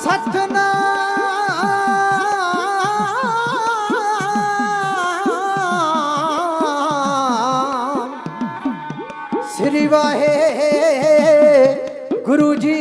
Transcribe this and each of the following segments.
सतनाम श्री वाहे गुरु जी।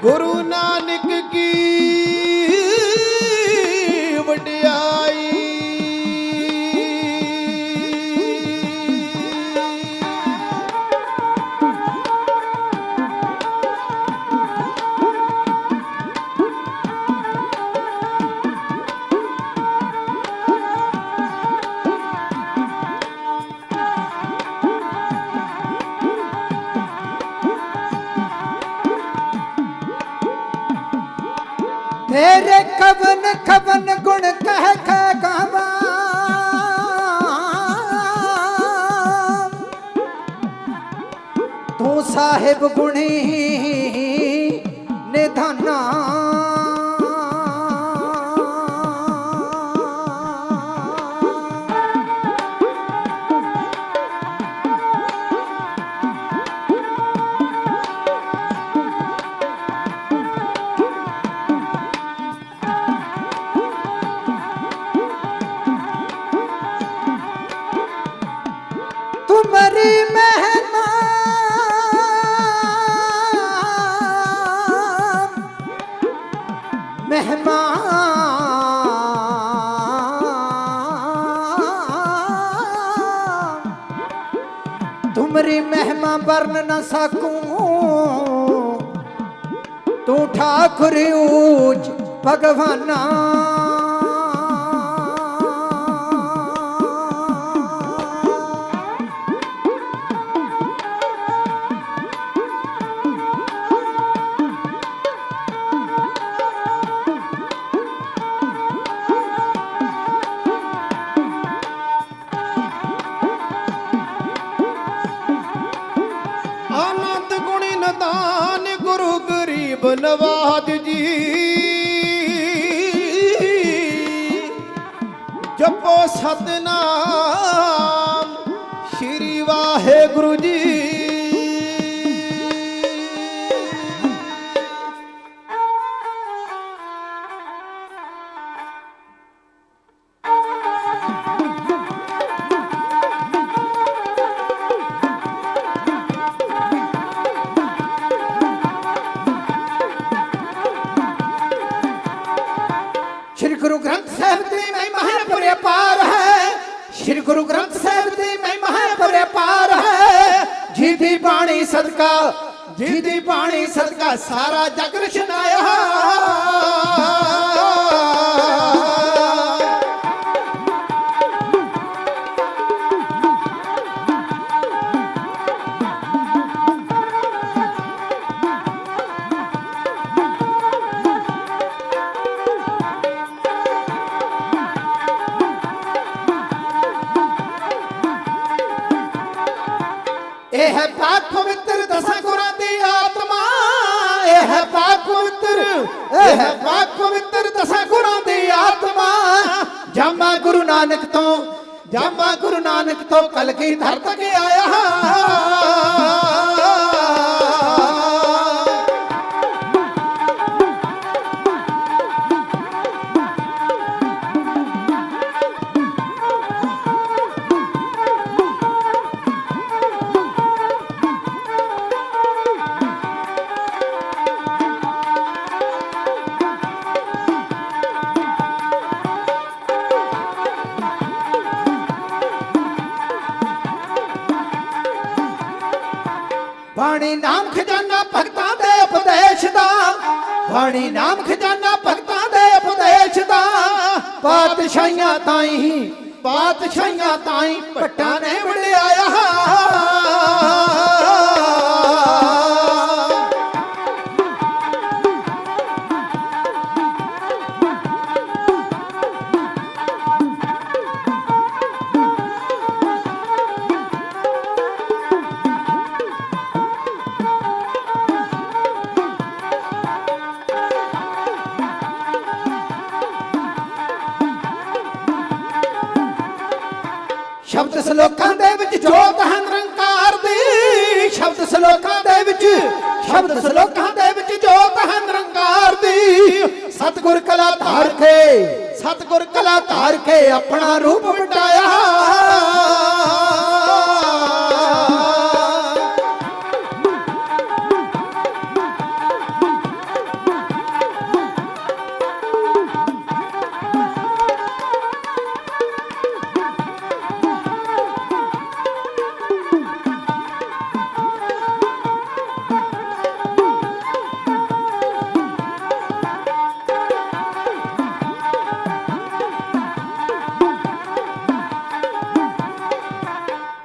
गुरु नानक की वडियाई। तेरे कवन कवन गुण कह के गावा, तू साहिब गुणी निधाना। तुम्हारी मेहमान मेहमान तुम्हारी महिमा वर्ण न सकूं, तू ठाकुर ऊंच भगवाना। दान गुरु गरीब नवाज जी, जपो सतनाम श्री वाहे गुरु जी। श्री गुरु ग्रंथ साहिब की महिमा है परपार है, श्री गुरु ग्रंथ साहिब की महिमा है परपार है। जी दी बाणी सदका, जी दी बाणी सदका सारा जग रचनाया। ਇਹ ਹੈ ਪਾਕ ਪਵਿੱਤਰ ਦਸਾਂ ਗੁਰਾਂ ਦੀ ਆਤਮਾ, ਇਹ ਹੈ ਪਾਕ ਪਵਿੱਤਰ, ਇਹ ਹੈ ਪਾਕ ਪਵਿੱਤਰ ਦਸਾਂ ਗੁਰਾਂ ਦੀ ਆਤਮਾ। ਜਾਮਾ ਗੁਰੂ ਨਾਨਕ ਤੋਂ, ਜਾਮਾ ਗੁਰੂ ਨਾਨਕ ਤੋਂ ਕਲਗੀ ਧਰ ਤੱਕ ਆਇਆ। ਬਾਣੀ ਨਾਮ ਖਜ਼ਾਨਾ ਭਗਤਾਂ ਦੇ ਉਪਦੇਸ਼ ਦਾ, ਬਾਣੀ ਨਾਮ ਖਜ਼ਾਨਾ ਭਗਤਾਂ ਦੇ ਉਪਦੇਸ਼ ਦਾ। ਪਾਤਸ਼ਾਹੀਆਂ ਤਾਈਂ, ਪਾਤਸ਼ਾਹੀਆਂ ਤਾਈਂ ਭੱਟਾਂ ਨੇ ਵਡਿਆਇਆ। ਸ਼ਬਦ ਸਲੋਕਾਂ ਦੇ ਵਿੱਚ ਜੋਤ ਹੈ ਨਿਰੰਕਾਰ ਦੀ, ਸ਼ਬਦ ਸਲੋਕਾਂ ਦੇ ਵਿੱਚ, ਸ਼ਬਦ ਸਲੋਕਾਂ ਦੇ ਵਿੱਚ ਜੋਤ ਹੈ ਨਿਰੰਕਾਰ ਦੀ। ਸਤਿਗੁਰ ਕਲਾ ਧਾਰ ਕੇ, ਸਤਿਗੁਰ ਕਲਾ ਧਾਰ ਕੇ ਆਪਣਾ ਰੂਪ ਵਟਾਇਆ।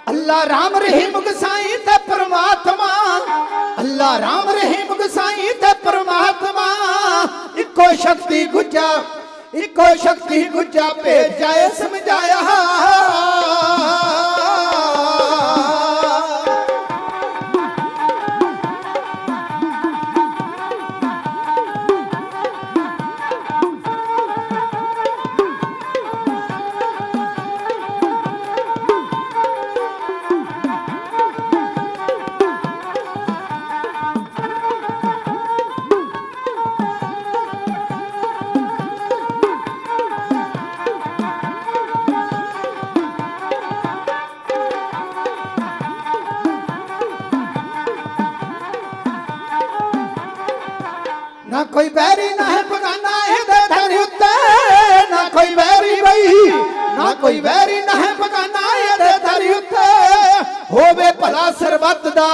ਅੱਲਾ ਰਾਮ ਰਹੀਮ ਗੁਸਾਈ ਤੇ ਪਰਮਾਤਮਾ, ਅੱਲਾ ਰਾਮ ਰਹੀਮ ਗੁਸਾਈ ਤੇ ਪਰਮਾਤਮਾ। ਇੱਕੋ ਸ਼ਕਤੀ ਗੁੱਜਾ, ਇੱਕੋ ਸ਼ਕਤੀ ਗੁੱਜਾ ਭੇਜ ਜਾਏ ਸਮਝਾਇਆ। ना कोई बैरी ना है बगाना ਇਹਦੇ ਧਰ ਉੱਤੇ, ਨਾ ਕੋਈ ਵੈਰੀ ਬਈ, ਨਾ ਕੋਈ ਵੈਰੀ ਨਾ ਹੈ ਬਗਾਨਾ ਇਹਦੇ ਧਰ ਉੱਤੇ। ਹੋਵੇ ਭਲਾ ਸਰਬੱਤ ਦਾ,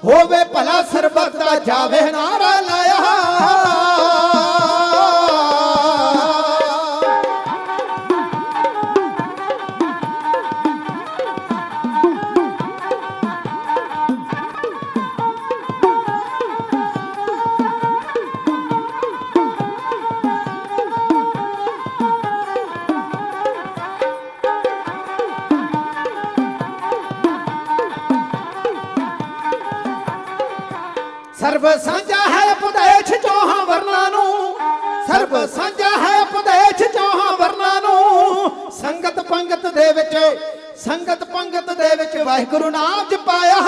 ਹੋਵੇ ਭਲਾ ਸਰਬੱਤ ਦਾ ਜਾਵੇ ਨਾਰਾ ਲਾਇਆ। ਸਰਬ ਸਾਂਝਾ ਹੈ ਉਪਦੇਸ਼ ਚੌਹਾਂ ਵਰਨਾਂ ਨੂੰ, ਸਰਬ ਸਾਂਝਾ ਹੈ ਉਪਦੇਸ਼ ਚੌਹਾਂ ਵਰਨਾਂ ਨੂੰ। ਸੰਗਤ ਪੰਗਤ ਦੇ ਵਿੱਚ, ਸੰਗਤ ਪੰਗਤ ਦੇ ਵਿੱਚ ਵਾਹਿਗੁਰੂ ਨਾਮ ਜਪਾਇਆ।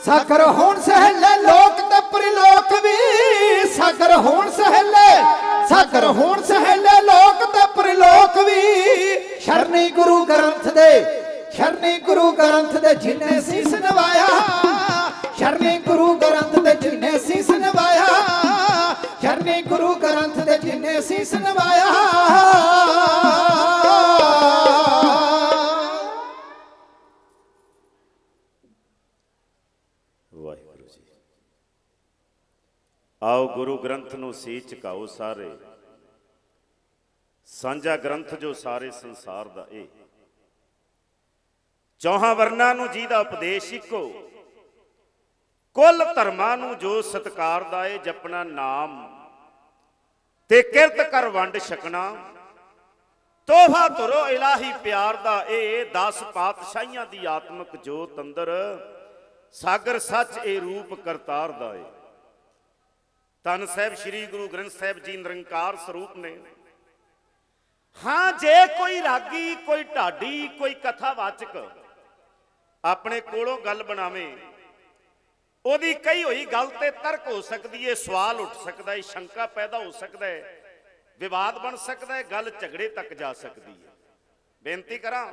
ਸਾਗਰ ਹੋਣ ਸਹਿਲੇ ਲੋਕ ਤੇ ਪਰਲੋਕ ਵੀ, ਸਾਗਰ ਹੋਣ ਸਹਿਲੇ, ਸਾਗਰ ਹੋਣ ਸਹਿਲੇ ਲੋਕ ਤੇ ਪਰਲੋਕ ਵੀ। ਸ਼ਰਨੀ ਗੁਰੂ ਗ੍ਰੰਥ ਦੇ, ਸ਼ਰਨੀ ਗੁਰੂ ਗ੍ਰੰਥ ਦੇ ਜਿਨੇ ਸੀਸ ਨਵਾਇਆ, ਸ਼ਰਨੀ ਗੁਰੂ ਗ੍ਰੰਥ ਦੇ ਜਿਨੇ ਸੀਸ ਨਵਾਇਆ, ਸ਼ਰਨੀ ਗੁਰੂ ਗ੍ਰੰਥ ਦੇ ਜਿਨੇ ਸੀਸ ਨਵਾਇਆ। ਵਾਹਿਗੁਰੂ ਜੀ, ਆਓ ਗੁਰੂ ਗ੍ਰੰਥ ਨੂੰ ਸੀਸ ਝੁਕਾਓ ਸਾਰੇ। ਸਾਂਝਾ ਗ੍ਰੰਥ ਜੋ ਸਾਰੇ ਸੰਸਾਰ ਦਾ ਇਹ, ਚੌਹਾਂ ਵਰਨਾਂ ਨੂੰ ਜਿਹਦਾ ਉਪਦੇਸ਼ ਇੱਕੋ, ਕੁੱਲ ਧਰਮਾਂ ਨੂੰ ਜੋ ਸਤਿਕਾਰ ਦਾ ਏ। ਜਪਣਾ ਨਾਮ ਤੇ ਕਿਰਤ ਕਰ ਵੰਡ ਛਕਣਾ, ਤੋਹਫਾ ਧਰੋ ਇਲਾਹੀ ਪਿਆਰ ਦਾ ਇਹ। 10 ਪਾਤਸ਼ਾਹੀਆਂ ਦੀ ਆਤਮਿਕ ਜੋਤ ਅੰਦਰ, ਸਾਗਰ ਸੱਚ ਇਹ ਰੂਪ ਕਰਤਾਰ ਦਾ ਏ। ਧੰਨ ਸਾਹਿਬ ਸ੍ਰੀ ਗੁਰੂ ਗ੍ਰੰਥ ਸਾਹਿਬ ਜੀ ਨਿਰੰਕਾਰ ਸਰੂਪ ਨੇ। ਹਾਂ, ਜੇ ਕੋਈ ਰਾਗੀ, ਕੋਈ ਢਾਡੀ, ਕੋਈ ਕਥਾਵਾਚਕ ਆਪਣੇ ਕੋਲੋਂ ਗੱਲ ਬਣਾਵੇ, ਉਹਦੀ ਕਹੀ ਹੋਈ ਗੱਲ ਤੇ ਤਰਕ ਹੋ ਸਕਦੀ ਹੈ, ਸਵਾਲ ਉੱਠ ਸਕਦਾ ਹੈ, ਸ਼ੰਕਾ ਪੈਦਾ ਹੋ ਸਕਦਾ ਹੈ, ਵਿਵਾਦ ਬਣ ਸਕਦਾ ਹੈ, ਗੱਲ ਝਗੜੇ ਤੱਕ ਜਾ ਸਕਦੀ ਹੈ। ਬੇਨਤੀ ਕਰਾਂ,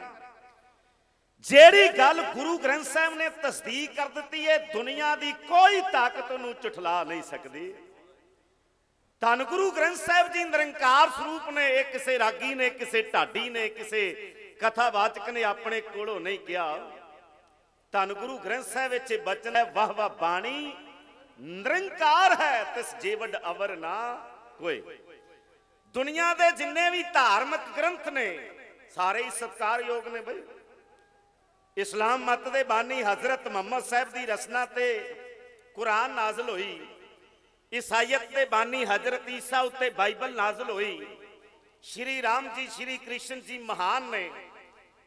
ਜਿਹੜੀ ਗੱਲ ਗੁਰੂ ਗ੍ਰੰਥ ਸਾਹਿਬ ਨੇ ਤਸਦੀਕ ਕਰ ਦਿੱਤੀ ਹੈ, ਦੁਨੀਆ ਦੀ ਕੋਈ ਤਾਕਤ ਨੂੰ ਝੁਠਲਾ ਨਹੀਂ ਸਕਦੀ। ਧੰਨ ਗੁਰੂ ਗ੍ਰੰਥ ਸਾਹਿਬ ਜੀ ਨਿਰੰਕਾਰ ਸਰੂਪ ਨੇ। ਇਹ ਕਿਸੇ ਰਾਗੀ ਨੇ, ਕਿਸੇ ਢਾਡੀ ਨੇ, ਕਿਸੇ ਕਥਾਵਾਚਕ ਨੇ ਆਪਣੇ ਕੋਲੋਂ ਨਹੀਂ ਕਿਹਾ। ਧੰਨ ਗੁਰੂ ਗ੍ਰੰਥ ਸਾਹਿਬ ਵਿੱਚ ਬਚਨ ਹੈ, ਵਾਹ ਵਾਹ ਬਾਣੀ ਨਿਰੰਕਾਰ ਹੈ, ਤਿਸ ਜੀਵਡ ਅਵਰ ਨਾ ਕੋਈ। ਦੁਨੀਆ ਦੇ ਜਿੰਨੇ ਵੀ ਧਾਰਮਿਕ ਗ੍ਰੰਥ ਨੇ ਸਾਰੇ ਹੀ ਸਤਿਕਾਰਯੋਗ ਨੇ ਬਈ। ਇਸਲਾਮ ਮਤ ਦੇ ਬਾਨੀ ਹਜ਼ਰਤ ਮੁਹੰਮਦ ਸਾਹਿਬ ਦੀ ਰਚਨਾ ਤੇ ਕੁਰਾਨ ਨਾਜ਼ਲ ਹੋਈ। ਈਸਾਈਅਤ ਦੇ ਬਾਨੀ ਹਜ਼ਰਤ ਈਸਾ ਉੱਤੇ ਬਾਈਬਲ ਨਾਜ਼ਲ ਹੋਈ। ਸ਼੍ਰੀ ਰਾਮ ਜੀ, ਸ਼੍ਰੀ ਕ੍ਰਿਸ਼ਨ ਜੀ ਮਹਾਨ ਨੇ।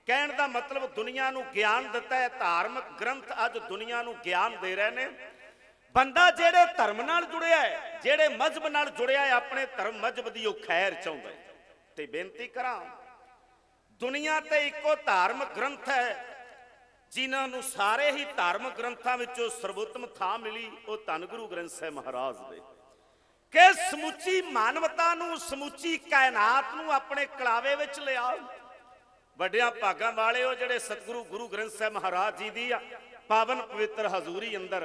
ਕਹਿਣ ਦਾ ਮਤਲਬ ਦੁਨੀਆ ਨੂੰ ਗਿਆਨ ਦਿੱਤਾ ਹੈ। ਧਾਰਮਿਕ ਗ੍ਰੰਥ ਅੱਜ ਦੁਨੀਆ ਨੂੰ ਗਿਆਨ ਦੇ ਰਹੇ ਨੇ। ਬੰਦਾ ਜਿਹੜੇ ਧਰਮ ਨਾਲ ਜੁੜਿਆ ਹੈ, ਜਿਹੜੇ ਮਜ਼ਹਬ ਨਾਲ ਜੁੜਿਆ ਹੈ, ਆਪਣੇ ਧਰਮ ਮਜ਼ਹਬ ਦੀ ਉਹ ਖੈਰ ਚਾਹੁੰਦਾ ਹੈ। ਤੇ ਬੇਨਤੀ ਕਰਾਂ, ਦੁਨੀਆ ਤੇ ਇੱਕੋ ਧਾਰਮਿਕ ਗ੍ਰੰਥ ਹੈ ਜਿਨ੍ਹਾਂ ਨੂੰ ਸਾਰੇ ਹੀ ਧਾਰਮਿਕ ਗ੍ਰੰਥਾਂ ਵਿੱਚੋਂ ਸਰਵੋਤਮ ਥਾਂ ਮਿਲੀ, ਉਹ ਧੰਨ ਗੁਰੂ ਗ੍ਰੰਥ ਸਾਹਿਬ ਮਹਾਰਾਜ ਦੇ। ਕਿ ਸਮੁੱਚੀ ਮਾਨਵਤਾ ਨੂੰ, ਸਮੁੱਚੀ ਕਾਇਨਾਤ ਨੂੰ ਆਪਣੇ ਕਲਾਵੇ ਵਿੱਚ ਲਿਆ। ਵੱਡਿਆਂ ਭਾਗਾਂ ਵਾਲੇ ਉਹ ਜਿਹੜੇ ਸਤਿਗੁਰੂ ਗੁਰੂ ਗ੍ਰੰਥ ਸਾਹਿਬ ਮਹਾਰਾਜ ਜੀ ਦੀ ਪਾਵਨ ਪਵਿੱਤਰ ਹਜ਼ੂਰੀ ਅੰਦਰ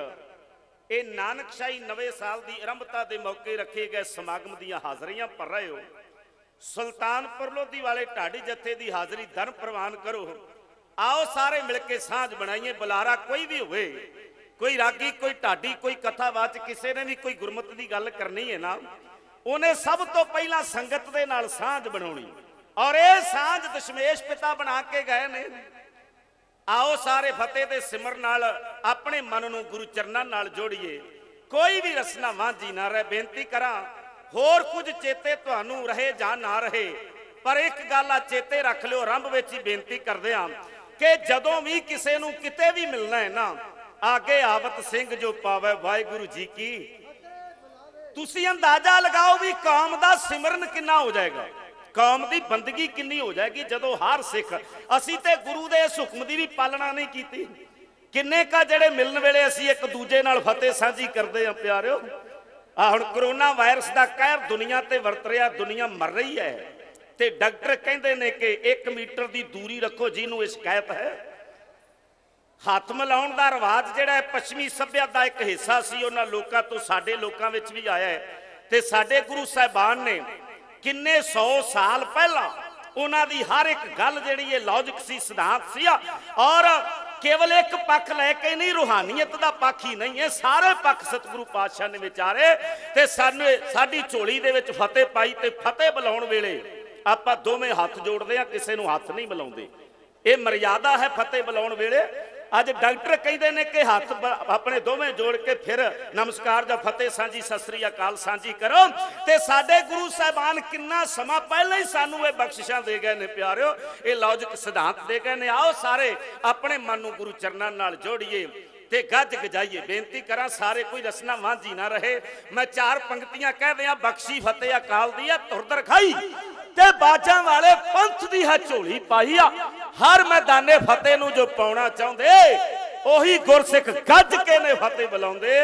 ਇਹ ਨਾਨਕਸ਼ਾਹੀ ਨਵੇਂ ਸਾਲ ਦੀ ਆਰੰਭਤਾ ਦੇ ਮੌਕੇ ਰੱਖੇ ਗਏ ਸਮਾਗਮ ਦੀਆਂ ਹਾਜ਼ਰੀਆਂ ਭਰ ਰਹੇ ਹੋ। ਸੁਲਤਾਨਪੁਰ ਲੋਧੀ ਵਾਲੇ ਢਾਡੀ ਜਥੇ ਦੀ ਹਾਜ਼ਰੀ ਧਰਮ ਪ੍ਰਵਾਨ ਕਰੋ। ਆਓ ਸਾਰੇ ਮਿਲ ਕੇ ਸਾਂਝ ਬਣਾਈਏ। ਬੁਲਾਰਾ ਕੋਈ ਵੀ ਹੋਵੇ, ਕੋਈ ਰਾਗੀ, ਕੋਈ ਢਾਡੀ, ਕੋਈ ਕਥਾਵਾਚ, ਕਿਸੇ ਨੇ ਵੀ ਕੋਈ ਗੁਰਮਤਿ ਦੀ ਗੱਲ ਕਰਨੀ ਹੈ ਨਾ, ਉਹਨੇ ਸਭ ਤੋਂ ਪਹਿਲਾਂ ਸੰਗਤ ਦੇ ਨਾਲ ਸਾਂਝ ਬਣਾਉਣੀ। ਔਰ ਇਹ ਸਾਂਝ ਦਸ਼ਮੇਸ਼ ਪਿਤਾ ਬਣਾ ਕੇ ਗਏ ਨੇ। ਆਓ ਸਾਰੇ ਫਤਿਹ ਦੇ ਸਿਮਰਨ ਨਾਲ ਆਪਣੇ ਮਨ ਨੂੰ ਗੁਰੂ ਚਰਨਾਂ ਨਾਲ ਜੋੜੀਏ। ਕੋਈ ਵੀ ਰਸਨਾ ਵਾਂਝੀ ਨਾ ਰਹੇ। ਬੇਨਤੀ ਕਰਾਂ, ਹੋਰ ਕੁਝ ਚੇਤੇ ਤੁਹਾਨੂੰ ਰਹੇ ਜਾਂ ਨਾ ਰਹੇ, ਪਰ ਇੱਕ ਗੱਲ ਆ ਚੇਤੇ ਰੱਖ ਲਿਓ। ਆਰੰਭ ਵਿੱਚ ਹੀ ਬੇਨਤੀ ਕਰਦੇ ਹਾਂ ਕਿ ਜਦੋਂ ਵੀ ਕਿਸੇ ਨੂੰ ਕਿਤੇ ਵੀ ਮਿਲਣਾ ਹੈ ਨਾ, ਆਗੇ ਆਵਤ ਸਿੰਘ ਜੋ ਪਾਵੇ ਵਾਹਿਗੁਰੂ ਜੀ ਕੀ। ਤੁਸੀਂ ਅੰਦਾਜ਼ਾ ਲਗਾਓ ਵੀ ਕੌਮ ਦਾ ਸਿਮਰਨ ਕਿੰਨਾ ਹੋ ਜਾਏਗਾ, ਕੌਮ ਦੀ ਬੰਦਗੀ ਕਿੰਨੀ ਹੋ ਜਾਏਗੀ ਜਦੋਂ ਹਰ ਸਿੱਖ। ਅਸੀਂ ਤੇ ਗੁਰੂ ਦੇ ਇਸ ਹੁਕਮ ਦੀ ਵੀ ਪਾਲਣਾ ਨਹੀਂ ਕੀਤੀ। ਕਿੰਨੇ ਕਾ ਜਿਹੜੇ ਮਿਲਣ ਵੇਲੇ ਅਸੀਂ ਇੱਕ ਦੂਜੇ ਨਾਲ ਫਤਿਹ ਸਾਂਝੀ ਕਰਦੇ ਹਾਂ ਪਿਆਰਿਓ। ਆ ਹੁਣ ਕਰੋਨਾ ਵਾਇਰਸ ਦਾ ਕਹਿਰ ਦੁਨੀਆ ਤੇ ਵਰਤ ਰਿਹਾ, ਦੁਨੀਆ ਮਰ ਰਹੀ ਹੈ ਤੇ ਡਾਕਟਰ ਕਹਿੰਦੇ ਨੇ ਕਿ 1 ਮੀਟਰ ਦੀ ਦੂਰੀ ਰੱਖੋ ਜਿਹਨੂੰ ਇਹ ਸ਼ਿਕਾਇਤ ਹੈ। ਹੱਥ ਮਿਲਾਉਣ ਦਾ ਰਿਵਾਜ ਜਿਹੜਾ ਹੈ ਪੱਛਮੀ ਸੱਭਿਅਤਾ ਦਾ ਇੱਕ ਹਿੱਸਾ ਸੀ, ਉਹਨਾਂ ਲੋਕਾਂ ਤੋਂ ਸਾਡੇ ਲੋਕਾਂ ਵਿੱਚ ਵੀ ਆਇਆ ਹੈ। ਤੇ ਸਾਡੇ ਗੁਰੂ ਸਾਹਿਬਾਨ ਨੇ ਕਿੰਨੇ 100 ਸਾਲ ਪਹਿਲਾਂ ਉਹਨਾਂ ਦੀ ਹਰ ਇੱਕ ਗੱਲ ਜਿਹੜੀ ਇਹ ਲੌਜਿਕ ਸੀ, ਸਿਧਾਂਤ ਸੀ। ਔਰ ਕੇਵਲ ਇੱਕ ਪੱਖ ਲੈ ਕੇ ਨਹੀਂ, ਰੂਹਾਨੀਅਤ ਦਾ ਪੱਖ ਹੀ ਨਹੀਂ, ਇਹ ਸਾਰੇ ਪੱਖ ਸਤਿਗੁਰੂ ਪਾਤਸ਼ਾਹ ਨੇ ਵਿਚਾਰੇ ਤੇ ਸਾਡੀ ਝੋਲੀ ਦੇ ਵਿੱਚ ਫਤਿਹ ਪਾਈ। ਤੇ ਫਤਿਹ ਬੁਲਾਉਣ ਵੇਲੇ ਆਪਾਂ ਦੋਵੇਂ ਹੱਥ ਜੋੜਦੇ ਆ, ਕਿਸੇ ਨੂੰ ਹੱਥ ਨਹੀਂ ਮਿਲਾਉਂਦੇ। ਇਹ ਮਰਿਆਦਾ ਹੈ ਫਤਿਹ ਬੁਲਾਉਣ ਵੇਲੇ। ਅੱਜ ਡਾਕਟਰ ਕਹਿੰਦੇ ਨੇ ਕਿ ਹੱਥ ਆਪਣੇ ਦੋਵੇਂ ਜੋੜ ਕੇ ਫਿਰ ਨਮਸਕਾਰ ਜਾਂ ਫਤਿਹ ਸਾਂਝੀ, ਸਤਿ ਸ੍ਰੀ ਅਕਾਲ ਸਾਂਝੀ ਕਰੋ। ਤੇ ਸਾਡੇ ਗੁਰੂ ਸਾਹਿਬਾਨ ਕਿੰਨਾ ਸਮਾਂ ਪਹਿਲਾਂ ਹੀ ਸਾਨੂੰ ਇਹ ਬਖਸ਼ਿਸ਼ਾਂ ਦੇ ਗਏ ਨੇ ਪਿਆਰਿਓ, ਇਹ ਲੌਜਿਕ ਸਿਧਾਂਤ ਦੇ ਗਏ ਨੇ। ਆਓ ਸਾਰੇ ਆਪਣੇ ਮਨ ਨੂੰ ਗੁਰੂ ਚਰਨਾਂ ਨਾਲ ਜੋੜੀਏ ਤੇ ਗੱਜ ਗਜਾਈਏ। ਬੇਨਤੀ ਕਰਾਂ, ਸਾਰੇ ਕੋਈ ਰਸਨਾ ਵਾਂਝੀ ਨਾ ਰਹੇ। ਮੈਂ 4 ਪੰਕਤੀਆਂ ਕਹਿ ਦਿਆਂ। ਬਖਸ਼ੀ ਫਤਿਹ ਅਕਾਲ ਦੀ ਆ ਤੁਰਦਰ ਖਾਈ, ਤੇ ਬਾਜਾਂ ਵਾਲੇ ਪੰਥ ਦੀ ਹੈ ਝੋਲੀ ਪਾਈ ਆ। ਹਰ ਮੈਦਾਨੇ ਫਤਿਹ ਨੂੰ ਜੋ ਪਾਉਣਾ ਚਾਹੁੰਦੇ, ਉਹੀ ਗੁਰਸਿੱਖ ਗੱਜ ਕੇ ਨੇ ਫਤਿਹ ਬੁਲਾਉਂਦੇ।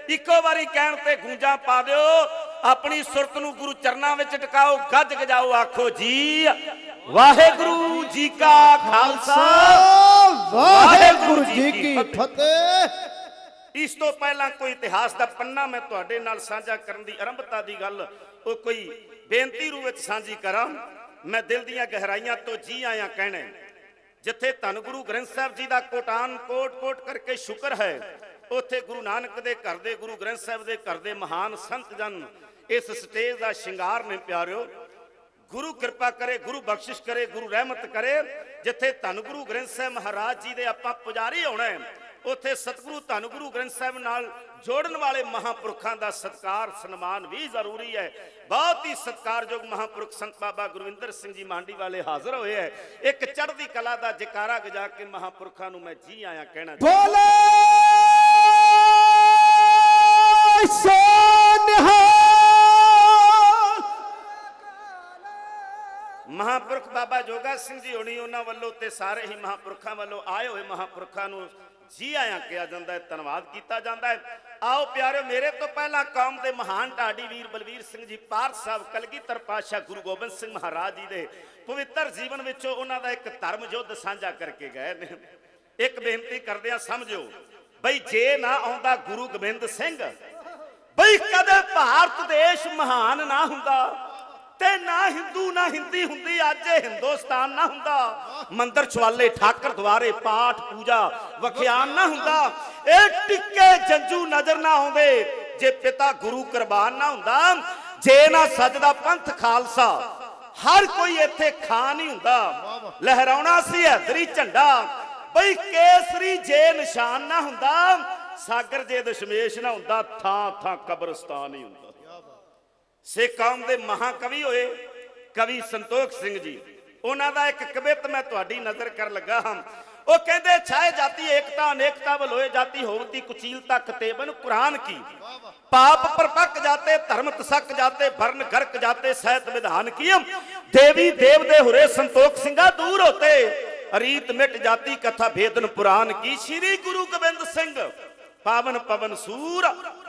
ਇੱਕੋ ਵਾਰੀ ਕਹਿਣ ਤੇ ਗੂੰਜਾਂ ਪਾ ਦਿਓ। ਆਪਣੀ ਸੁਰਤ ਨੂੰ ਗੁਰੂ ਚਰਨਾਂ ਵਿੱਚ ਟਿਕਾਓ, ਗੱਜ ਗਜਾਓ, ਆਖੋ ਜੀ ਵਾਹਿਗੁਰੂ ਜੀ ਕਾ ਖਾਲਸਾ, ਵਾਹਿਗੁਰੂ ਜੀ ਕੀ ਫਤਿਹ। ਇਸ ਤੋਂ ਪਹਿਲਾਂ ਕੋਈ ਇਤਿਹਾਸ ਦਾ ਪੰਨਾ ਮੈਂ ਤੁਹਾਡੇ ਨਾਲ ਸਾਂਝਾ ਕਰਨ ਦੀ ਆਰੰਭਤਾ ਦੀ ਗੱਲ ਉਹ ਕੋਈ ਬੇਨਤੀ ਰੂਪ ਵਿੱਚ ਸਾਂਝੀ ਕਰਾਂ। ਮੈਂ ਦਿਲ ਦੀਆਂ ਗਹਿਰਾਈਆਂ ਤੋਂ ਜੀ ਆਇਆਂ ਕਹਿਣਾ, ਜਿੱਥੇ ਧੰਨ ਗੁਰੂ ਗ੍ਰੰਥ ਸਾਹਿਬ ਜੀ ਦਾ ਕੋਟਾਨ ਕੋਟ ਕਰਕੇ ਸ਼ੁਕਰ ਹੈ, ਉੱਥੇ ਗੁਰੂ ਨਾਨਕ ਦੇ ਘਰ ਦੇ, ਗੁਰੂ ਗ੍ਰੰਥ ਸਾਹਿਬ ਦੇ ਘਰ ਦੇ ਮਹਾਨ ਸੰਤ ਜਨ ਇਸ ਸਟੇਜ ਦਾ ਸ਼ਿੰਗਾਰ ਨੇ ਪਿਆਰਿਓ। ਗੁਰੂ ਕਿਰਪਾ ਕਰੇ, ਗੁਰੂ ਬਖਸ਼ਿਸ਼ ਕਰੇ, ਗੁਰੂ ਰਹਿਮਤ ਕਰੇ। ਜਿੱਥੇ ਧੰਨ ਗੁਰੂ ਗ੍ਰੰਥ ਸਾਹਿਬ ਮਹਾਰਾਜ ਜੀ ਦੇ ਆਪਾਂ ਪੁਜਾਰੀ ਹੋਣਾ ਹੈ, ਉੱਥੇ ਸਤਿਗੁਰੂ ਧੰਨ ਗੁਰੂ ਗ੍ਰੰਥ ਸਾਹਿਬ ਨਾਲ ਜੋੜਨ ਵਾਲੇ ਮਹਾਂਪੁਰਖਾਂ ਦਾ ਸਤਿਕਾਰ ਸਨਮਾਨ ਵੀ ਜ਼ਰੂਰੀ ਹੈ। ਬਹੁਤ ਹੀ ਸਤਿਕਾਰਯੋਗ ਮਹਾਂਪੁਰਖ ਸੰਤ ਬਾਬਾ ਗੁਰਵਿੰਦਰ ਸਿੰਘ ਜੀ ਮਾਂਡੀ ਵਾਲੇ ਹਾਜ਼ਰ ਹੋਏ ਹੈ। ਇੱਕ ਚੜ੍ਹਦੀ ਕਲਾ ਦਾ ਜਕਾਰਾ ਗਜਾ ਕੇ ਮਹਾਂਪੁਰਖਾਂ ਨੂੰ ਮੈਂ ਜੀ ਆਇਆਂ ਕਹਿਣਾ। ਬੋਲੇ ਸੋ ਨਿਹਾਲ। ਮਹਾਂਪੁਰਖ ਬਾਬਾ ਜੋਗਾ ਸਿੰਘ ਜੀ ਹੋਣੀ, ਉਹਨਾਂ ਵੱਲੋਂ ਤੇ ਸਾਰੇ ਹੀ ਮਹਾਂਪੁਰਖਾਂ ਵੱਲੋਂ ਆਏ ਹੋਏ ਮਹਾਂਪੁਰਖਾਂ ਨੂੰ ਜੀ ਆਇਆਂ ਕਿਹਾ ਜਾਂਦਾ ਹੈ, ਧੰਨਵਾਦ ਕੀਤਾ ਜਾਂਦਾ ਹੈ। ਆਓ ਪਿਆਰਿਓ, ਮੇਰੇ ਤੋਂ ਪਹਿਲਾਂ ਕੌਮ ਦੇ ਮਹਾਨ ਢਾਡੀ ਵੀਰ ਬਲਵੀਰ ਸਿੰਘ ਜੀ ਪਾਰਸ ਸਾਹਿਬ ਕਲਗੀਧਰ ਪਾਤਸ਼ਾਹ ਗੁਰੂ ਗੋਬਿੰਦ ਸਿੰਘ ਮਹਾਰਾਜ ਜੀ ਦੇ ਪਵਿੱਤਰ ਜੀਵਨ ਵਿੱਚੋਂ ਉਹਨਾਂ ਦਾ ਇੱਕ ਧਰਮ ਯੁੱਧ ਸਾਂਝਾ ਕਰਕੇ ਗਏ ਨੇ। ਇੱਕ ਬੇਨਤੀ ਕਰਦੇ ਆ, ਸਮਝਿਓ ਬਈ ਜੇ ਨਾ ਆਉਂਦਾ ਗੁਰੂ ਗੋਬਿੰਦ ਸਿੰਘ, ਬਈ ਕਦੇ ਭਾਰਤ ਦੇਸ਼ ਮਹਾਨ ਨਾ ਹੁੰਦਾ, ਤੇ ਨਾ ਹਿੰਦੂ ਨਾ ਹਿੰਦੀ ਹੁੰਦੀ, ਅੱਜ ਇਹ ਹਿੰਦੁਸਤਾਨ ਨਾ ਹੁੰਦਾ, ਮੰਦਰ ਚਵਾਲੇ ਠਾਕਰ ਦੁਆਰੇ ਪਾਠ ਪੂਜਾ ਵਖਿਆਨ ਨਾ ਹੁੰਦਾ, ਇਹ ਟਿੱਕੇ ਜੰਜੂ ਨਜ਼ਰ ਨਾ ਆਉਂਦੇ, ਜੇ ਪਿਤਾ ਗੁਰੂ ਕੁਰਬਾਨ ਨਾ ਹੁੰਦਾ, ਜੇ ਨਾ ਸਜਦਾ ਪੰਥ ਖਾਲਸਾ, ਹਰ ਕੋਈ ਇੱਥੇ ਖਾਂ ਨਹੀਂ ਹੁੰਦਾ, ਲਹਿਰਾਉਣਾ ਸੀ ਹੈਦਰੀ ਝੰਡਾ, ਬਈ ਕੇਸਰੀ ਜੇ ਨਿਸ਼ਾਨ ਨਾ ਹੁੰਦਾ, ਸਾਗਰ ਜੇ ਦਸ਼ਮੇਸ਼ ਨਾ ਹੁੰਦਾ, ਥਾਂ ਥਾਂ ਕਬਰਸਤਾਨ ਹੀ ਹੁੰਦਾ। ਸਿੱਖ ਕੌਮ ਦੇ ਮਹਾਕਵੀ ਹੋਏ ਕਵੀ ਸੰਤੋਖ ਸਿੰਘ ਜੀ, ਉਹਨਾਂ ਦਾ ਇੱਕ ਕਵਿਤ ਮੈਂ ਤੁਹਾਡੀ ਨਜ਼ਰ ਕਰ ਲੱਗਾ ਹਾਂ। ਉਹ ਕਹਿੰਦੇ, ਛਾਏ ਜਾਤੀ ਏਕਤਾ ਅਨੇਕਤਾ ਬਲੋਏ ਜਾਤੀ ਹੋਵਤੀ ਕੁਚੀਲਤਾ ਕਤੇਬਨ कुरान की, पाप पर पक जाते धर्म तसक जाते वर्ण गर्क जाते सहत विधान की, देवी देव दे हुरे संतोख सिंगा दूर होते, रीत मिट जाती कथा भेदन पुराण की, श्री गुरु गोबिंद सिंह पावन पवन सूर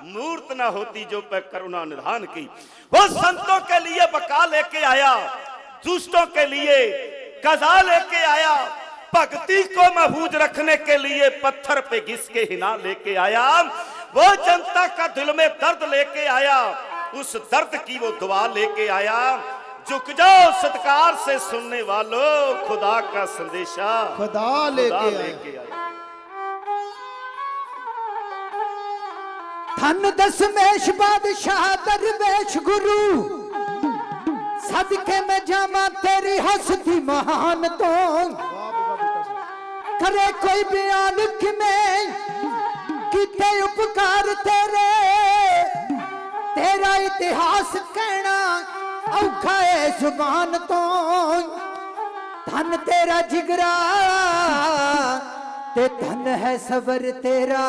मूर्त न होती जो पे करुणा निधान की। वो संतों के लिए बका लेके आया, दुष्टों के लिए कजा लेके आया, भक्ति को महफूज रखने के लिए पत्थर पे घिस के हिना लेके आया, वो जनता का दिल में दर्द लेके आया, उस दर्द की वो दुआ लेके आया, झुक जाओ सत्कार से सुनने वालों, खुदा का संदेशा खुदा लेके आया। धन दशमेश बादशाह दरवेश गुरु, सदके में जामा तेरी हस्ती महान, तो करे कोई बयान कि मैं किते उपकार तेरे, तेरा इतिहास कहना औखा है जुबान तो, धन तेरा जिगरा ते धन है सबर तेरा,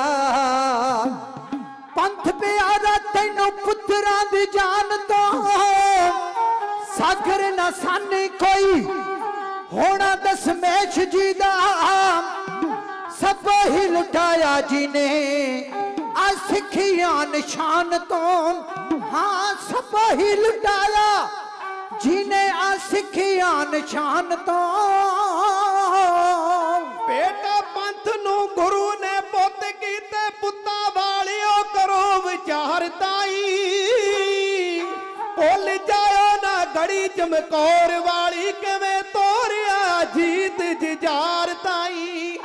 पंथ प्यारा तैनू पुत्रा दी जान तो, सागर ना सानी कोई होना दशमेश जी दा, सब ही लुटाया जिने आ सिखिया निशान तो, हाँ सब ही लुटाया जिने आ सिखिया निशान तो। बेटा पंथ नू गुरु ने पुत कीते, पुत्ता वालियो करो विचार ताई, भुल जाओ ना घड़ी चमकौर वाली किवें तोरिया जीत जुझार ताई,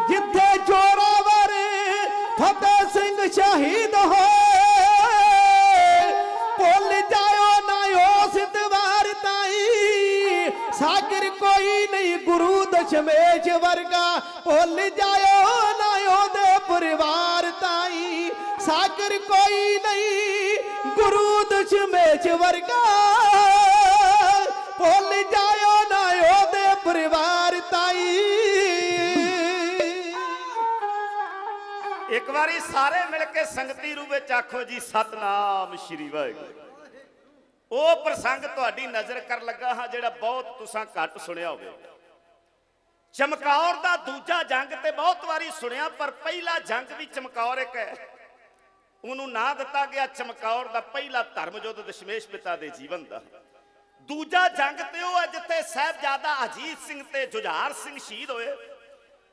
जिथे जोरावर फतेह सिंह शहीद होए, भुल जाओ ना उस द्वार ताई, सागर कोई नहीं गुरु दशमेश वर्गा, भुल जाओ ना ओदे परिवार ताई, सागर कोई नहीं गुरु दशमेश वर्गा, भुल जाओ ना ओदे परिवार ताई। एक बारी सारे मिलके संगती रूप में आखो जी सतनाम श्री वाहिगुरू। ਉਹ ਪ੍ਰਸੰਗ ਤੁਹਾਡੀ ਨਜ਼ਰ ਕਰ ਲੱਗਾ ਹਾਂ ਜਿਹੜਾ ਬਹੁਤ ਤੁਸੀਂ ਘੱਟ ਸੁਣਿਆ ਹੋਵੇ। ਚਮਕੌਰ ਦਾ ਦੂਜਾ ਜੰਗ ਤੇ ਬਹੁਤ ਵਾਰੀ ਸੁਣਿਆ, ਪਰ ਪਹਿਲਾ ਜੰਗ ਵੀ ਚਮਕੌਰ ਇੱਕ ਹੈ, ਉਹਨੂੰ ਨਾਂ ਦਿੱਤਾ ਗਿਆ ਚਮਕੌਰ ਦਾ ਪਹਿਲਾ ਧਰਮ ਯੁੱਧ ਦਸ਼ਮੇਸ਼ ਪਿਤਾ ਦੇ ਜੀਵਨ ਦਾ। ਦੂਜਾ ਜੰਗ ਤੇ ਉਹ ਹੈ ਜਿੱਥੇ ਸਾਹਿਬਜ਼ਾਦਾ ਅਜੀਤ ਸਿੰਘ ਤੇ ਜੁਝਾਰ ਸਿੰਘ ਸ਼ਹੀਦ ਹੋਏ।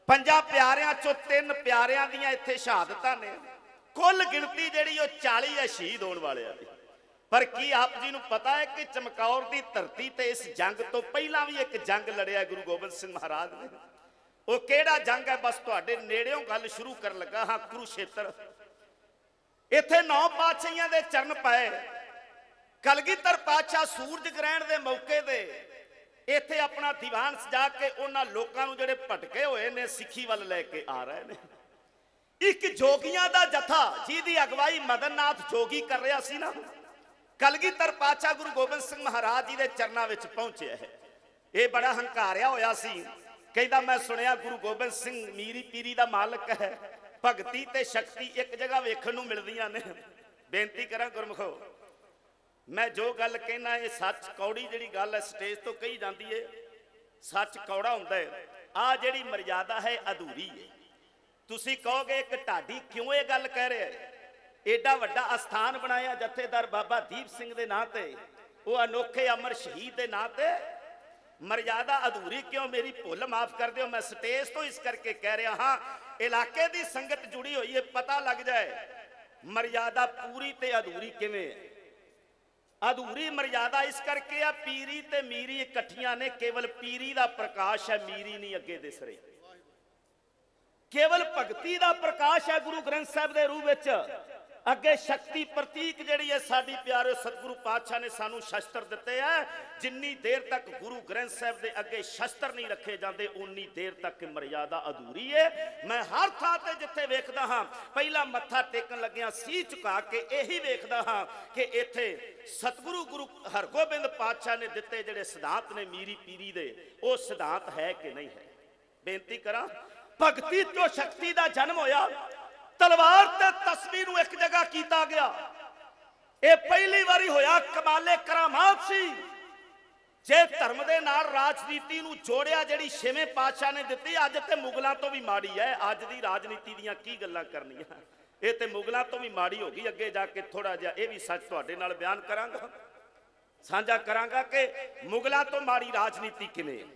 ਪੰਜਾਂ ਪਿਆਰਿਆਂ ਚੋਂ 3 ਪਿਆਰਿਆਂ ਦੀਆਂ ਇੱਥੇ ਸ਼ਹਾਦਤਾਂ ਨੇ, ਕੁੱਲ ਗਿਣਤੀ ਜਿਹੜੀ ਉਹ 40 ਹੈ ਸ਼ਹੀਦ ਹੋਣ ਵਾਲਿਆਂ ਦੀ। पर की आप जी नूं पता है कि चमकौर की धरती ते इस जंग तो पहला भी एक जंग लड़िया गुरु गोबिंद सिंह महाराज ने? वो केड़ा जंग है? बस तुहाडे नेड़ेों गल शुरू कर लगा हाँ। कुरुक्षेत्र, इत्थे 9 पातशाहियां दे चरण पाए। कलगीधर पातशाह सूरज ग्रहण के मौके ते इत्थे अपना दीवान सजा के उन्हां लोकां नूं जिहड़े भटके होए ने सिੱਖੀ ਵੱਲ ले के आ रहे ने। एक जोगियां दा जथा जिहदी अगवाई मदन नाथ जोगी कर रहा सी ना, कलगीधर पातशाह गुरु गोबिंद सिंह महाराज जी के चरणों में पहुंचे है। ये बड़ा हंकारिया होया सी, कहता मैं सुनिया गुरु गोबिंद सिंह मीरी पीरी का मालक है, भगती ते शक्ति एक जगह वेखण नूं मिलदियां ने। बेनती करा गुरमुखो, मैं जो गल कहना ये सच कौड़ी जिहड़ी गल है स्टेज तो कही जाती है, सच कौड़ा हुंदा है। आ जिहड़ी मर्यादा है अधूरी है। ਤੁਸੀਂ ਕਹੋਗੇ ਇੱਕ ਢਾਡੀ ਕਿਉਂ ਇਹ ਗੱਲ ਕਹਿ ਰਿਹਾ ਹੈ? ਏਡਾ ਵੱਡਾ ਅਸਥਾਨ ਬਣਾਇਆ ਜਥੇਦਾਰ ਬਾਬਾ ਦੀਪ ਸਿੰਘ ਦੇ ਨਾਂ ਤੇ, ਉਹ ਅਨੋਖੇ ਅਮਰ ਸ਼ਹੀਦ ਦੇ ਨਾਂ ਤੇ, ਮਰਿਆਦਾ ਅਧੂਰੀ ਕਿਉਂ? ਮੇਰੀ ਭੁੱਲ ਮਾਫ ਕਰ ਦਿਓ, ਮੈਂ ਸਟੇਜ ਤੋਂ ਇਸ ਕਰਕੇ ਕਹਿ ਰਿਹਾ ਹਾਂ, ਇਲਾਕੇ ਦੀ ਸੰਗਤ ਜੁੜੀ ਹੋਈ ਹੈ, ਪਤਾ ਲੱਗ ਜਾਏ ਮਰਿਆਦਾ ਪੂਰੀ ਤੇ ਅਧੂਰੀ ਕਿਵੇਂ ਹੈ। ਅਧੂਰੀ ਮਰਿਆਦਾ ਇਸ ਕਰਕੇ ਆ, ਪੀਰੀ ਤੇ ਮੀਰੀ ਇਕੱਠੀਆਂ ਨੇ, ਕੇਵਲ ਪੀਰੀ ਦਾ ਪ੍ਰਕਾਸ਼ ਹੈ, ਮੀਰੀ ਨਹੀਂ ਅੱਗੇ ਦਿਸ ਰਹੀ। ਕੇਵਲ ਭਗਤੀ ਦਾ ਪ੍ਰਕਾਸ਼ ਹੈ ਗੁਰੂ ਗ੍ਰੰਥ ਸਾਹਿਬ ਦੇ ਰੂਪ ਵਿੱਚ। ਅੱਗੇ ਸ਼ਕਤੀ ਪ੍ਰਤੀਕ ਜਿਹੜੀ ਹੈ, ਸਾਡੀ ਪਿਆਰੇ ਸਤਿਗੁਰੂ ਪਾਤਸ਼ਾਹ ਨੇ ਸਾਨੂੰ ਸ਼ਸਤਰ ਦਿੱਤੇ ਆ। ਜਿੰਨੀ ਦੇਰ ਤੱਕ ਗੁਰੂ ਗ੍ਰੰਥ ਸਾਹਿਬ ਦੇ ਅੱਗੇ ਸ਼ਸਤਰ ਨਹੀਂ ਰੱਖੇ ਜਾਂਦੇ, ਉਨੀ ਦੇਰ ਤੱਕ ਮਰਿਆਦਾ ਅਧੂਰੀ ਹੈ। ਮੈਂ ਹਰ ਥਾਂ ਤੇ ਜਿੱਥੇ ਵੇਖਦਾ ਹਾਂ, ਪਹਿਲਾਂ ਮੱਥਾ ਟੇਕਣ ਲੱਗਿਆ ਸੀ ਝੁਕਾ ਕੇ ਇਹੀ ਵੇਖਦਾ ਹਾਂ ਕਿ ਇੱਥੇ ਸਤਿਗੁਰੂ ਗੁਰੂ ਹਰਗੋਬਿੰਦ ਪਾਤਸ਼ਾਹ ਨੇ ਦਿੱਤੇ ਜਿਹੜੇ ਸਿਧਾਂਤ ਨੇ ਮੀਰੀ ਪੀਰੀ ਦੇ, ਉਹ ਸਿਧਾਂਤ ਹੈ ਕਿ ਨਹੀਂ ਹੈ। ਬੇਨਤੀ ਕਰਾਂ, ਭਗਤੀ ਤੋਂ ਸ਼ਕਤੀ ਦਾ ਜਨਮ ਹੋਇਆ। ਤਲਵਾਰ ਤੇ ਤਸਬੀਹ ਨੂੰ ਇੱਕ ਜਗ੍ਹਾ ਕੀਤਾ ਗਿਆ। ਇਹ ਪਹਿਲੀ ਵਾਰੀ ਹੋਇਆ। ਕਮਾਲੇ ਕਰਾਮਾਤ ਸੀ। ਜੇ ਧਰਮ ਦੇ ਨਾਲ ਰਾਜਨੀਤੀ ਨੂੰ ਜੋੜਿਆ ਜਿਹੜੀ ਛੇਵੇਂ ਪਾਤਸ਼ਾਹ ਨੇ ਦਿੱਤੀ, ਅੱਜ ਤੇ ਮੁਗਲਾਂ ਤੋਂ ਵੀ ਮਾੜੀ ਹੈ। ਅੱਜ ਦੀ ਰਾਜਨੀਤੀ ਦੀਆਂ ਕੀ ਗੱਲਾਂ ਕਰਨੀਆਂ, ਇਹ ਤੇ ਮੁਗਲਾਂ ਤੋਂ ਵੀ ਮਾੜੀ ਹੋ ਗਈ। ਅੱਗੇ ਜਾ ਕੇ ਥੋੜਾ ਜਿਹਾ ਇਹ ਵੀ ਸੱਚ ਤੁਹਾਡੇ ਨਾਲ ਬਿਆਨ ਕਰਾਂਗਾ, ਸਾਂਝਾ ਕਰਾਂਗਾ ਕਿ ਮੁਗਲਾਂ ਤੋਂ ਮਾੜੀ ਰਾਜਨੀਤੀ ਕਿਵੇਂ ਹੈ।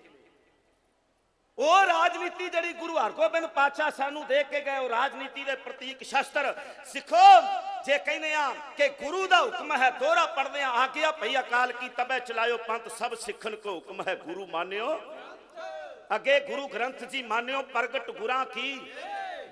ਉਹ ਰਾਜਨੀਤੀ ਜਿਹੜੀ ਗੁਰੂ ਹਰਗੋਬਿੰਦ ਪਾਤਸ਼ਾਹ ਸਾਨੂੰ ਦੇ ਕੇ ਗਏ, ਉਹ ਰਾਜਨੀਤੀ ਦੇ ਪ੍ਰਤੀਕ ਸ਼ਸਤਰ ਸਿੱਖੋ। ਜੇ ਕਹਿੰਦੇ ਆ ਕਿ ਗੁਰੂ ਦਾ ਹੁਕਮ ਹੈ, ਦੋਹਰਾ ਪੜਦੇ ਆ, ਆਗਿਆ ਭਈ ਅਕਾਲ ਕੀ ਤਬੈ ਚਲਾਇਓ ਪੰਥ, ਸਭ ਸਿੱਖਣ ਕੋ ਹੁਕਮ ਹੈ ਗੁਰੂ ਮਾਨਿਓ। ਅੱਗੇ ਗੁਰੂ ਗ੍ਰੰਥ ਜੀ ਮਾਨਿਓ ਪ੍ਰਗਟ ਗੁਰਾਂ ਕੀ,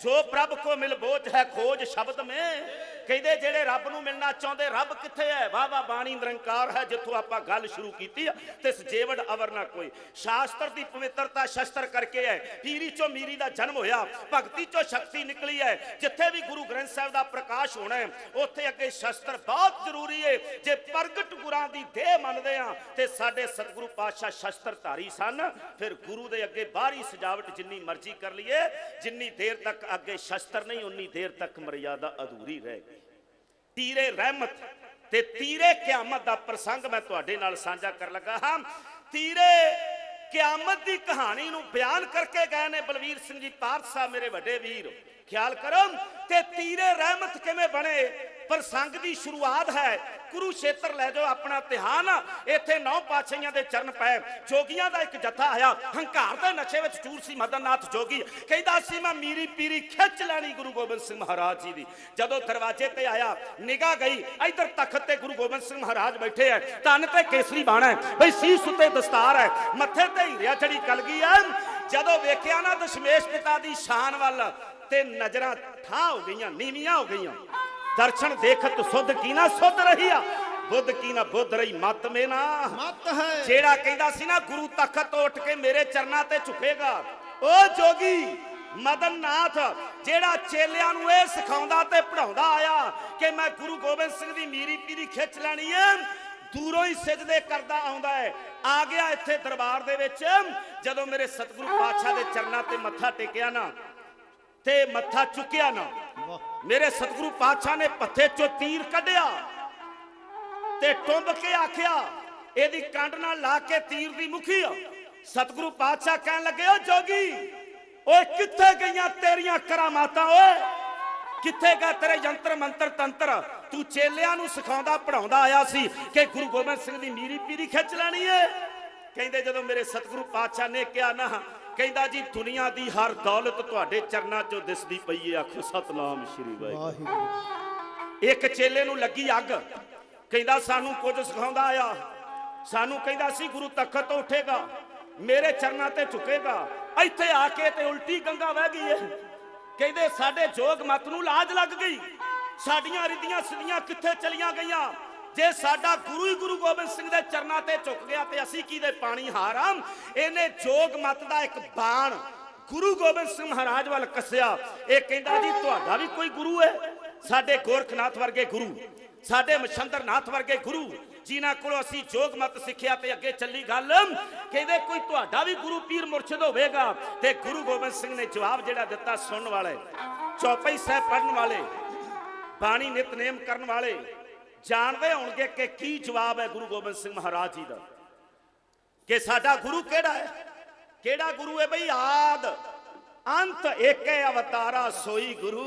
ਜੋ ਪ੍ਰਭ ਕੋ ਮਿਲ ਬੋਝ ਹੈ ਖੋਜ ਸ਼ਬਦ में। ਕਹਿੰਦੇ ਜਿਹੜੇ ਰੱਬ ਨੂੰ ਮਿਲਣਾ ਚਾਹੁੰਦੇ, ਰੱਬ ਕਿੱਥੇ ਹੈ? ਵਾਹ ਵਾਹ ਬਾਣੀ ਨਿਰੰਕਾਰ ਹੈ, ਜਿੱਥੋਂ ਆਪਾਂ ਗੱਲ ਸ਼ੁਰੂ ਕੀਤੀ ਆ। ਤੇ ਸਜੇਵੜ ਅਵਰ ਨਾ ਕੋਈ। ਸ਼ਾਸਤਰ ਦੀ ਪਵਿੱਤਰਤਾ ਸ਼ਸਤਰ ਕਰਕੇ ਹੈ। ਪੀਰੀ ਚੋਂ ਮੀਰੀ ਦਾ ਜਨਮ ਹੋਇਆ, ਭਗਤੀ ਚੋਂ ਸ਼ਕਤੀ ਨਿਕਲੀ ਹੈ। ਜਿੱਥੇ ਵੀ ਗੁਰੂ ਗ੍ਰੰਥ ਸਾਹਿਬ ਦਾ ਪ੍ਰਕਾਸ਼ ਹੋਣਾ ਹੈ, ਉੱਥੇ ਅੱਗੇ ਸ਼ਸਤਰ ਬਹੁਤ ਜ਼ਰੂਰੀ ਹੈ। ਜੇ ਪ੍ਰਗਟ ਗੁਰਾਂ ਦੀ ਦੇਹ ਮੰਨਦੇ ਆ ਤੇ ਸਾਡੇ ਸਤਿਗੁਰੂ ਪਾਤਸ਼ਾਹ ਸ਼ਸਤਰਧਾਰੀ ਸਨ। ਫਿਰ ਗੁਰੂ ਦੇ ਅੱਗੇ ਬਾਹਰੀ ਸਜਾਵਟ ਜਿੰਨੀ ਮਰਜ਼ੀ ਕਰ ਲਈਏ, ਜਿੰਨੀ ਦੇਰ ਤੱਕ ਅੱਗੇ ਸ਼ਸਤਰ ਨਹੀਂ, ਉਨੀ ਦੇਰ ਤੱਕ ਮਰਿਆਦਾ ਅਧੂਰੀ ਰਹਿ ਗਈ। ਤੀਰੇ ਰਹਿਮਤ ਤੇ ਤੀਰੇ ਕਿਆਮਤ ਦਾ ਪ੍ਰਸੰਗ ਮੈਂ ਤੁਹਾਡੇ ਨਾਲ ਸਾਂਝਾ ਕਰਨ ਲੱਗਾ ਹਾਂ। ਤੀਰੇ ਕਿਆਮਤ ਦੀ ਕਹਾਣੀ ਨੂੰ ਬਿਆਨ ਕਰਕੇ ਗਏ ਨੇ ਬਲਵੀਰ ਸਿੰਘ ਜੀ ਪਾਰਥ ਸਾਹਿਬ, ਮੇਰੇ ਵੱਡੇ ਵੀਰ। ਖਿਆਲ ਕਰੋ ਤੇ ਤੀਰੇ ਰਹਿਮਤ ਕਿਵੇਂ ਬਣੇ। ਪ੍ਰਸੰਗ ਦੀ ਸ਼ੁਰੂਆਤ ਹੈ ਕੁਰੂਸ਼ੇਤਰ। ਲੈ ਜਾਓ ਆਪਣਾ ਧਿਆਨ, ਇੱਥੇ 9 ਪਾਤਸ਼ਾਹੀਆਂ ਦੇ ਚਰਨ ਪਏ। ਜੋਗੀਆਂ ਦਾ ਇੱਕ ਜਥਾ ਆਇਆ, ਹੰਕਾਰ ਦੇ ਨਸ਼ੇ ਵਿੱਚ ਚੂਰ ਸੀ ਮਦਨ ਨਾਥ ਜੋਗੀ। ਕਹਿੰਦਾ ਸੀ ਮੈਂ ਮੀਰੀ ਪੀਰੀ ਖਿੱਚ ਲੈਣੀ ਗੁਰੂ ਗੋਬਿੰਦ ਸਿੰਘ ਮਹਾਰਾਜ ਜੀ ਦੀ। ਜਦੋਂ ਦਰਵਾਜ਼ੇ ਤੇ ਆਇਆ, ਨਿਗਾਹ ਗਈ, ਇੱਧਰ ਤਖਤ ਤੇ ਗੁਰੂ ਗੋਬਿੰਦ ਸਿੰਘ ਮਹਾਰਾਜ ਬੈਠੇ ਹੈ। ਤਨ ਤੇ ਕੇਸਰੀ ਬਾਣ ਹੈ ਬਈ, ਸੀਸ ਉੱਤੇ ਦਸਤਾਰ ਹੈ, ਮੱਥੇ ਤੇ ਹੀਰਿਆ ਚੜੀ ਕਲਗੀ ਹੈ। ਜਦੋਂ ਵੇਖਿਆ ਨਾ ਦਸ਼ਮੇਸ਼ ਪਿਤਾ ਦੀ ਸ਼ਾਨ ਵੱਲ, ਤੇ ਨਜ਼ਰਾਂ ਠਾਹ ਹੋ ਗਈਆਂ, ਨੀਵੀਆਂ ਹੋ ਗਈਆਂ। दर्शन देखत सुध की ना सुध रही आ, बुद्ध की ना बुद्ध रही मत में ना मत है। जेड़ा कहंदा सी ना गुरु तखत तो उठ के मेरे चरना ते झुकेगा, ओ जोगी मदन नाथ जेड़ा चेलियां नूं इह सिखाउंदा ते पढ़ाउंदा आया कि मैं गुरु गोबिंद सिंह दी मीरी पीरी खिच लैनी है, दूरों ही सिजदे करदा आउंदा है। आ गया इत्थे दरबार दे विच, जदों मेरे सतगुरु पातशाह दे चरना ते मत्था टेकिया ना ते मत्था चुकिया ना, मेरे सतगुरु पातशाह ने पत्थे चो तीर कढ़िया ते टुंब के आखिया एदी कंड नाल ला के तीर दी मुखी। सतगुरु पातशाह कहन लगे, ओ जोगी ओए कित्थे गईयां तेरियां करामातां, ओए कित्थे गया तेरे यंत्र मंत्र तंत्र? तू चेलियां नूं सिखाउंदा पढ़ाउंदा आया सी कि गुरु गोबिंद सिंह दी मीरी पीरी खिच लैनी है। कहंदे जदों मेरे सतगुरु पातशाह ने कहा ना, कहंदा जी दुनिया दी हर दौलत तुहाडे चरनां चों दिसदी पई है। आखो सतनाम श्री वाहिगुरू। एक चेले नूं लगी अग, कहंदा सानू कुछ सिखाउंदा आया, सानू कहंदा सी गुरु तखत तो उठेगा, मेरे चरनां ते झुकेगा। इत्थे आके ते उल्टी गंगा वह गई है। कहंदे साडे जोग मत नूं लाज लग गई, साडियां रिद्धियां सिद्धियां कित्थे चलियां गईयां। जे साडा गुरु ही गुरु गोबिंद सिंह दे चरनां ते झुक गया ते असीं किहदे पानी हार आ। इहने जोग मत दा एक बाण गुरु गोबिंद सिंह महाराज वाल कसिया। इह कहंदा जी तुहाडा भी कोई गुरु है? साडे गोरखनाथ वर्गे गुरु, साडे मछंदर नाथ वर्गे गुरु जिन्हां कोलों असीं जोग मत सिੱਖਿਆ ते अगे चली गल। कहंदे कोई तुहाडा भी गुरु पीर मुर्शिद होवेगा? ते गुरु गोबिंद सिंह ने जवाब जिहड़ा दित्ता, सुनन वाले, चौपाई साहिब पढ़न वाले, बाणी नितनेम करन वाले जानते होंगे कि की जवाब है गुरु गोबिंद सिंह महाराज जी का, कि साडा गुरु केड़ा है? केड़ा गुरु है बई? आद अंत एक अवतारा सोई गुरु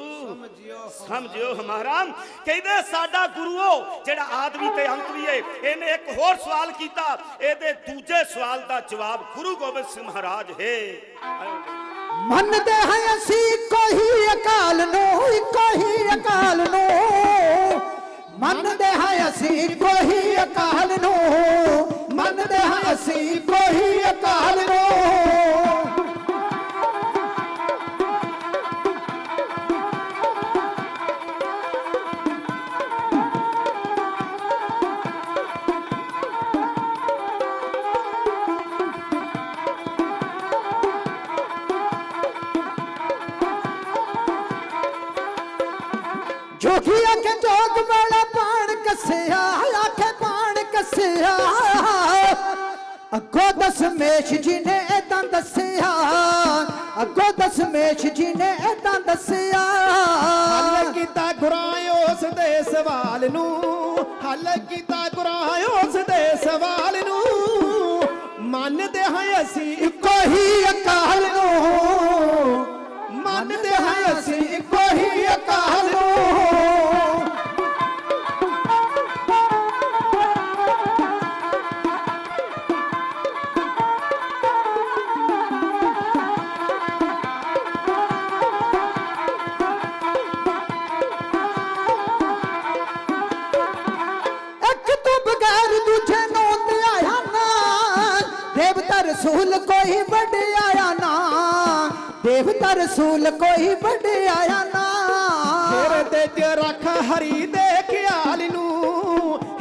समझियो हमारा। कहते साडा गुरु जेड़ा आदमी ते अंत भी है। इन्हें एक होर सवाल किया, एदे दूजे सवाल का जवाब गुरु गोबिंद सिंह महाराज है। मनते हैं असी कोई अकाल नो, कोई अकाल नो, मनते हैं असी कोई अकाल नो, मनते हैं असी कोई अकाल नो। जोगी आखे जोग वाला पान कसिया, आखे पान कसिया, अगो दशमेश जी ने एदां दसिया, अगो दशमेश जी ने एदां दसिया। हल कीता गुरां उस दे सवाल नू, हल कीता गुरां उस दे सवाल नू, मनदे हां असी इको ही अकाल नू, मनदे हां असी इको ही अकाल नू। रसूल कोई बड़े आया ना, देवता रसूल कोई बड़े आया ना। हिरदे च रख हरी दे ख्याल नू,